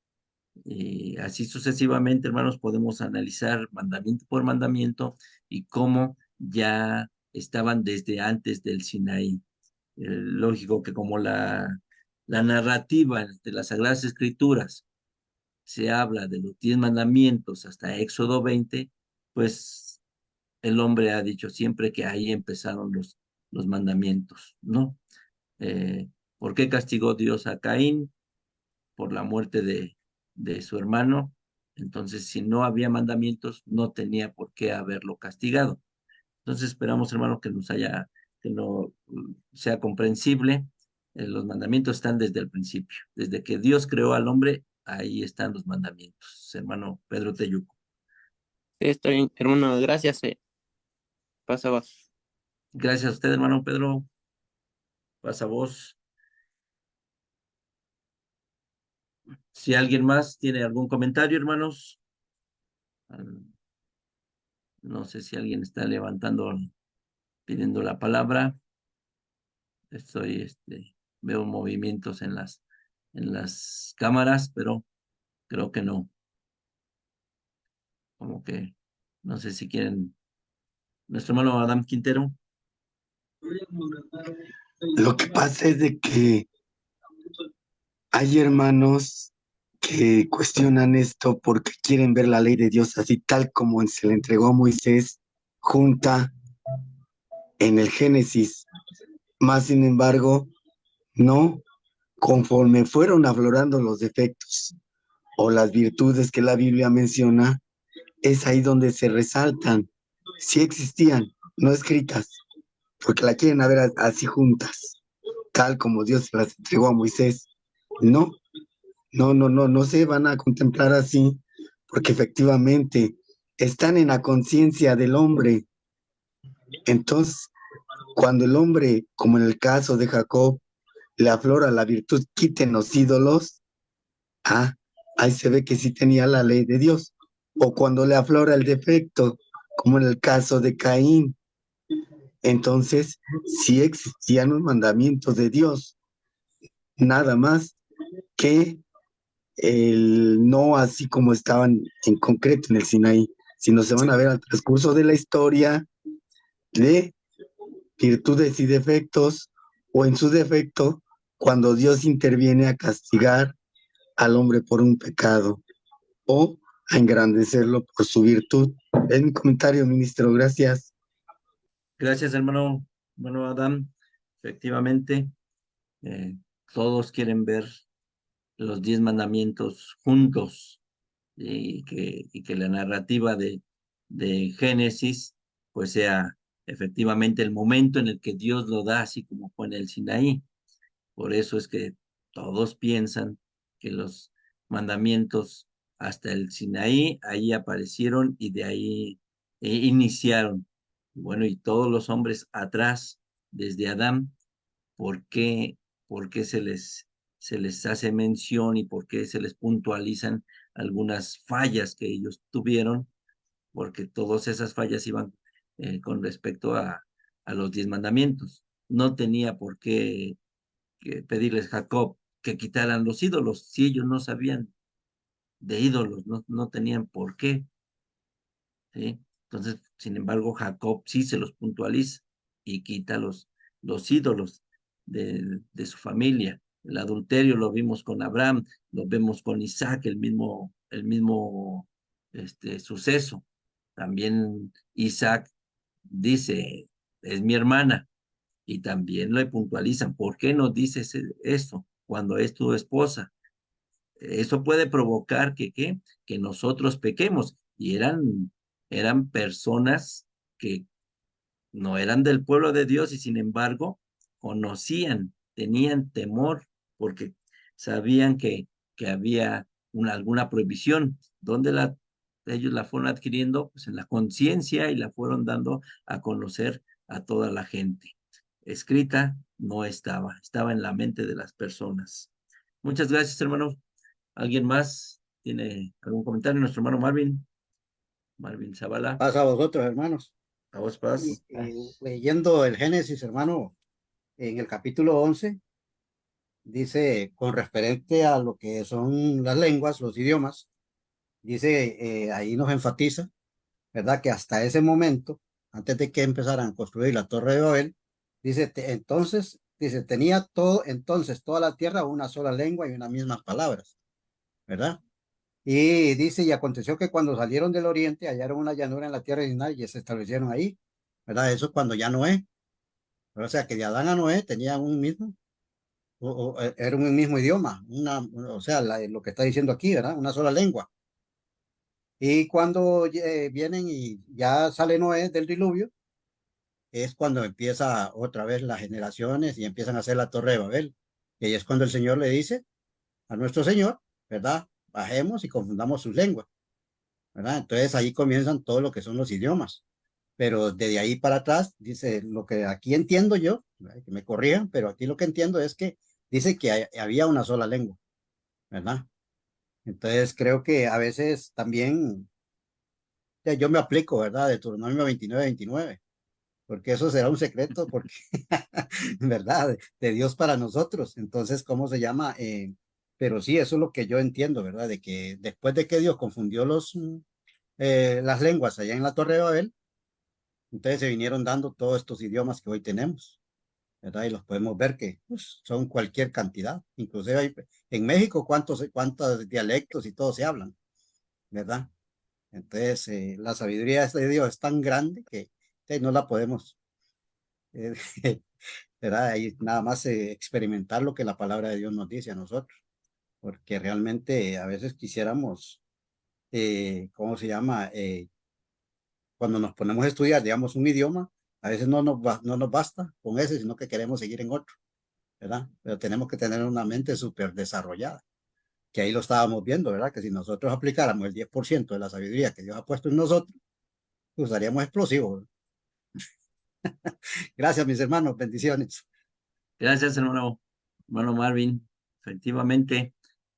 Y así sucesivamente, hermanos, podemos analizar mandamiento por mandamiento y cómo ya estaban desde antes del Sinaí. Lógico que como la narrativa de las Sagradas Escrituras se habla de los 10 mandamientos hasta Éxodo 20, pues el hombre ha dicho siempre que ahí empezaron los mandamientos, ¿no? ¿Por qué castigó Dios a Caín? Por la muerte de su hermano. Entonces, si no había mandamientos, no tenía por qué haberlo castigado. Entonces, esperamos, hermano, que no sea comprensible. Los mandamientos están desde el principio. Desde que Dios creó al hombre, ahí están los mandamientos. Hermano Pedro Teyuco. Está bien, hermano, gracias. Pasa vos. Gracias a usted, hermano Pedro. Pasa voz. Si alguien más tiene algún comentario, hermanos. No sé si alguien está levantando, pidiendo la palabra. Veo movimientos en las cámaras, pero creo que no. Como que, no sé si quieren. Nuestro hermano Adam Quintero. Lo que pasa es de que hay hermanos que cuestionan esto porque quieren ver la ley de Dios así tal como se le entregó a Moisés, junta en el Génesis. Más sin embargo, no, conforme fueron aflorando los defectos o las virtudes que la Biblia menciona, es ahí donde se resaltan. Sí existían, no escritas, porque la quieren ver así juntas, tal como Dios se las entregó a Moisés. No, no se van a contemplar así, porque efectivamente están en la conciencia del hombre. Entonces, cuando el hombre, como en el caso de Jacob, le aflora la virtud, quiten los ídolos, ah, ahí se ve que sí tenía la ley de Dios. O cuando le aflora el defecto, como en el caso de Caín, entonces sí existían los mandamientos de Dios, nada más que el no así como estaban en concreto en el Sinaí, sino se van a ver al transcurso de la historia de virtudes y defectos, o en su defecto, cuando Dios interviene a castigar al hombre por un pecado o a engrandecerlo por su virtud. Es mi comentario, ministro. Gracias. Gracias, hermano Adam. Efectivamente, eh, todos quieren ver los 10 mandamientos juntos y que la narrativa de Génesis pues sea efectivamente el momento en el que Dios lo da, así como fue en el Sinaí. Por eso es que todos piensan que los mandamientos hasta el Sinaí ahí aparecieron y de ahí iniciaron. Bueno, y todos los hombres atrás, desde Adán, ¿por qué, por qué se les hace mención y por qué se les puntualizan algunas fallas que ellos tuvieron? Porque todas esas fallas iban con respecto a los 10 mandamientos. No tenía por qué pedirles Jacob que quitaran los ídolos si ellos no sabían de ídolos, no tenían por qué, ¿sí? Entonces, sin embargo, Jacob sí se los puntualiza y quita los ídolos de su familia. El adulterio lo vimos con Abraham, lo vemos con Isaac, el mismo suceso. También Isaac dice, es mi hermana, y también le puntualizan, ¿por qué no dices eso cuando es tu esposa? Eso puede provocar que nosotros pequemos, y eran personas que no eran del pueblo de Dios y sin embargo conocían, tenían temor porque sabían que había alguna prohibición. Ellos la fueron adquiriendo? Pues en la conciencia y la fueron dando a conocer a toda la gente. Escrita no estaba en la mente de las personas. Muchas gracias, hermano. ¿Alguien más tiene algún comentario? Nuestro hermano Marvin Zavala. Paz a vosotros, hermanos. A vos, paz. Leyendo el Génesis, hermano, en el capítulo 11, dice, con referente a lo que son las lenguas, los idiomas, dice, ahí nos enfatiza, ¿verdad? Que hasta ese momento, antes de que empezaran a construir la Torre de Babel, dice, entonces, dice, tenía todo, entonces toda la tierra una sola lengua y unas mismas palabras, ¿verdad? Y dice, y aconteció que cuando salieron del oriente hallaron una llanura en la tierra de Sinai y se establecieron ahí, ¿verdad? Eso es cuando ya Noé, o sea, que de Adán a Noé tenían un mismo, era un mismo idioma, o sea, lo que está diciendo aquí, ¿verdad? Una sola lengua. Y cuando vienen y ya sale Noé del diluvio, es cuando empieza otra vez las generaciones y empiezan a hacer la Torre de Babel. Y ahí es cuando el Señor le dice a nuestro Señor, ¿verdad? Bajemos y confundamos sus lenguas, ¿verdad? Entonces ahí comienzan todo lo que son los idiomas. Pero desde ahí para atrás, dice, lo que aquí entiendo yo, ¿verdad? Que me corrijan, pero aquí lo que entiendo es que dice que había una sola lengua, ¿verdad? Entonces creo que a veces también yo me aplico, ¿verdad? De Deuteronomio 29:29, porque eso será un secreto, porque, ¿verdad? De Dios para nosotros. Entonces, ¿cómo se llama? Pero sí, eso es lo que yo entiendo, ¿verdad? De que después de que Dios confundió las lenguas allá en la Torre de Babel, entonces se vinieron dando todos estos idiomas que hoy tenemos, ¿verdad? Y los podemos ver que pues, son cualquier cantidad. Inclusive en México, cuántos dialectos y todo se hablan, ¿verdad? Entonces, la sabiduría de Dios es tan grande que no la podemos, eh, ¿verdad? Ahí nada más experimentar lo que la palabra de Dios nos dice a nosotros, porque realmente a veces quisiéramos, ¿cómo se llama? Cuando nos ponemos a estudiar, digamos, un idioma, a veces no nos basta con ese, sino que queremos seguir en otro, ¿verdad? Pero tenemos que tener una mente súper desarrollada, que ahí lo estábamos viendo, ¿verdad? Que si nosotros aplicáramos el 10% de la sabiduría que Dios ha puesto en nosotros, pues estaríamos explosivos. Gracias, mis hermanos. Bendiciones. Gracias, hermano Marvin. Efectivamente,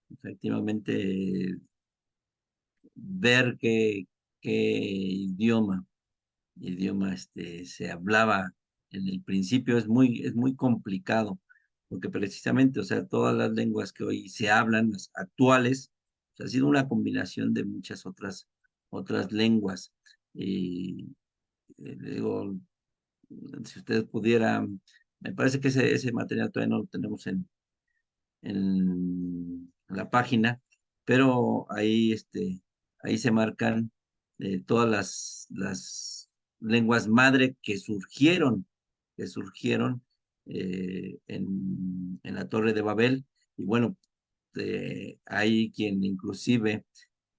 efectivamente, ver qué idioma se hablaba en el principio es muy complicado, porque precisamente, o sea, todas las lenguas que hoy se hablan, las actuales, ha sido una combinación de muchas otras lenguas. Y le digo, si ustedes pudieran, me parece que ese material todavía no lo tenemos en la página, pero ahí se marcan todas las lenguas madre que surgieron en la Torre de Babel. Y bueno, hay quien inclusive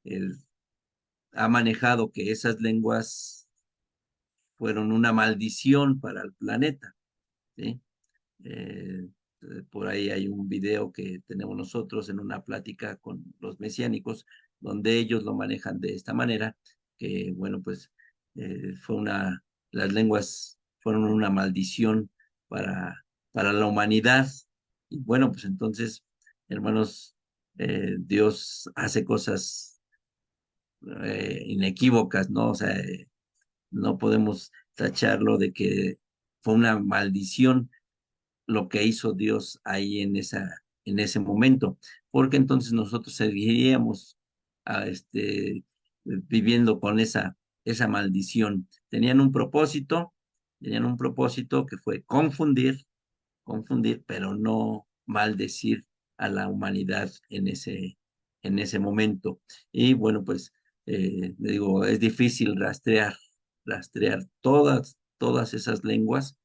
eh, ha manejado que esas lenguas fueron una maldición para el planeta, ¿sí? Eh, por ahí hay un video que tenemos nosotros en una plática con los mesiánicos, donde ellos lo manejan de esta manera, que bueno, pues las lenguas fueron una maldición para la humanidad. Y bueno, pues entonces, hermanos, Dios hace cosas inequívocas, ¿no? O sea, no podemos tacharlo de que fue una maldición lo que hizo Dios ahí en ese momento, porque entonces nosotros seguiríamos viviendo con esa maldición. Tenían un propósito que fue confundir, pero no maldecir a la humanidad en ese momento. Y bueno, pues le digo, es difícil rastrear todas esas lenguas,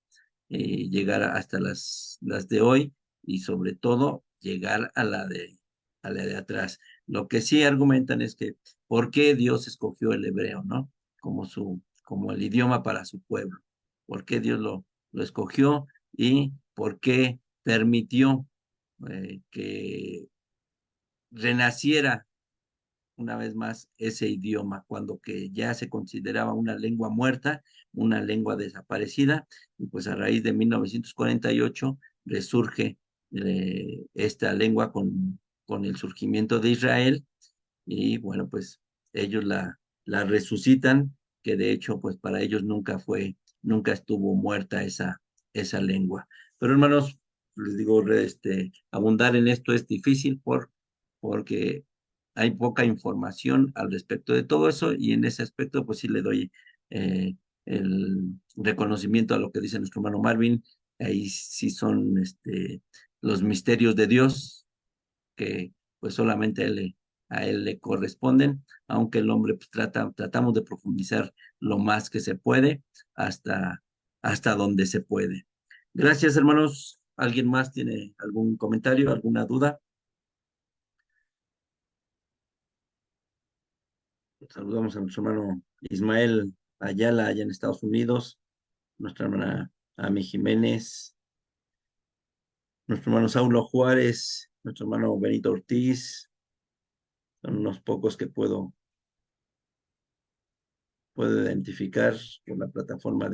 llegar hasta las de hoy y sobre todo llegar a la de atrás. Lo que sí argumentan es que ¿por qué Dios escogió el hebreo, ¿no? Como el idioma para su pueblo. ¿Por qué Dios lo escogió y por qué permitió que renaciera una vez más ese idioma, cuando que ya se consideraba una lengua muerta, una lengua desaparecida, y pues a raíz de 1948 resurge esta lengua con el surgimiento de Israel, y bueno, pues ellos la resucitan, que de hecho, pues para ellos nunca estuvo muerta esa lengua. Pero hermanos, les digo, abundar en esto es difícil porque hay poca información al respecto de todo eso y en ese aspecto pues sí le doy el reconocimiento a lo que dice nuestro hermano Marvin. Ahí sí son los misterios de Dios que pues solamente a él le corresponden, aunque el hombre pues, tratamos de profundizar lo más que se puede hasta donde se puede. Gracias, hermanos. ¿Alguien más tiene algún comentario, alguna duda? Saludamos a nuestro hermano Ismael Ayala, allá en Estados Unidos, nuestra hermana Ami Jiménez, nuestro hermano Saulo Juárez, nuestro hermano Benito Ortiz. Son unos pocos que puedo identificar por la plataforma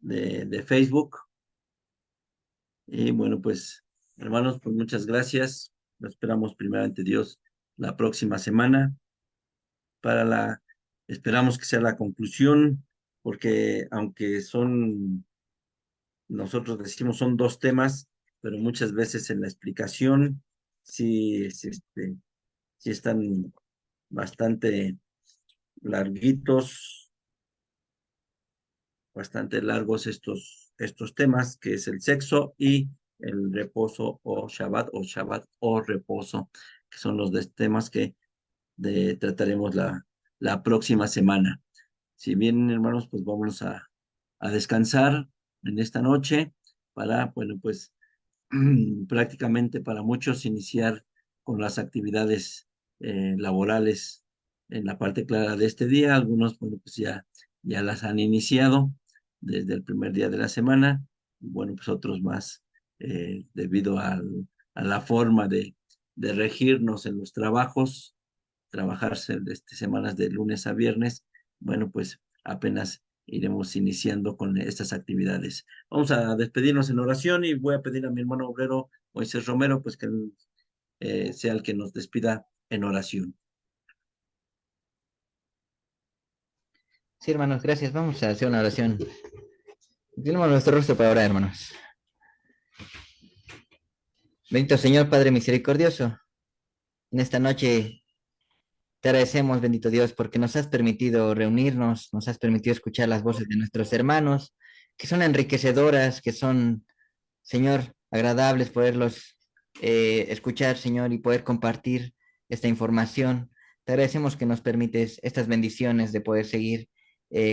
de Facebook. Y bueno, pues, hermanos, pues muchas gracias. Lo esperamos primeramente Dios la próxima semana esperamos que sea la conclusión, porque aunque nosotros decimos son dos temas, pero muchas veces en la explicación sí están bastante larguitos, bastante largos estos temas, que es el sexo y el reposo o Shabbat o reposo, que son los temas que trataremos la próxima semana. Si bien, hermanos, pues vámonos a descansar en esta noche para, bueno, pues prácticamente para muchos iniciar con las actividades laborales en la parte clara de este día. Algunos, bueno, pues ya las han iniciado desde el primer día de la semana. Y bueno, pues otros más debido a la forma de regirnos en los trabajos, trabajarse semanas de lunes a viernes. Bueno, pues apenas iremos iniciando con estas actividades. Vamos a despedirnos en oración y voy a pedir a mi hermano obrero Moisés Romero, pues que sea el que nos despida en oración. Sí, hermanos, gracias. Vamos a hacer una oración. Tenemos nuestro rostro para orar, hermanos. Bendito Señor, Padre misericordioso, en esta noche te agradecemos, bendito Dios, porque nos has permitido reunirnos, nos has permitido escuchar las voces de nuestros hermanos, que son enriquecedoras, que son, Señor, agradables poderlos escuchar, Señor, y poder compartir esta información. Te agradecemos que nos permites estas bendiciones de poder seguir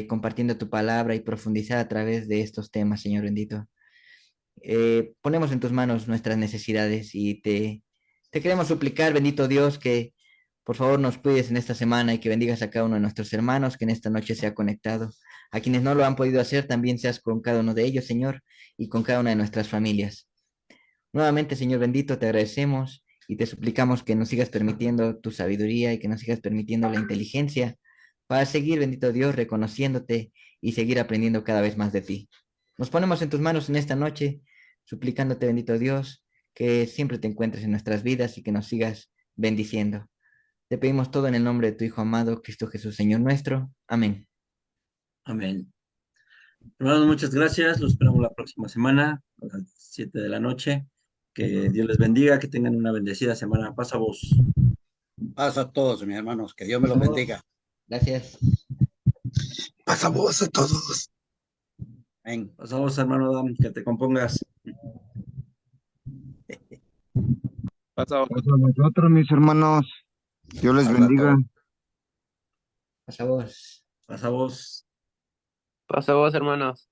compartiendo tu palabra y profundizar a través de estos temas, Señor bendito. Ponemos en tus manos nuestras necesidades y te queremos suplicar, bendito Dios, que por favor nos cuides en esta semana y que bendigas a cada uno de nuestros hermanos que en esta noche se ha conectado. A quienes no lo han podido hacer, también seas con cada uno de ellos, Señor, y con cada una de nuestras familias. Nuevamente, Señor bendito, te agradecemos y te suplicamos que nos sigas permitiendo tu sabiduría y que nos sigas permitiendo la inteligencia para seguir, bendito Dios, reconociéndote y seguir aprendiendo cada vez más de ti. Nos ponemos en tus manos en esta noche, suplicándote, bendito Dios, que siempre te encuentres en nuestras vidas y que nos sigas bendiciendo. Te pedimos todo en el nombre de tu Hijo amado, Cristo Jesús, Señor nuestro. Amén. Amén. Hermanos, muchas gracias. Los esperamos la próxima semana a las 7 de la noche. Que Dios les bendiga, que tengan una bendecida semana. Pasa vos. Paz a todos, mis hermanos, que Dios me los bendiga. Gracias. Pasa voz a todos. Amén. Pasa vos, hermano Dan, que te compongas. Pasa A vosotros, mis hermanos, Dios les Paz a bendiga. todos. Pasa vos. Pasa vos. Pasa vos, hermanos.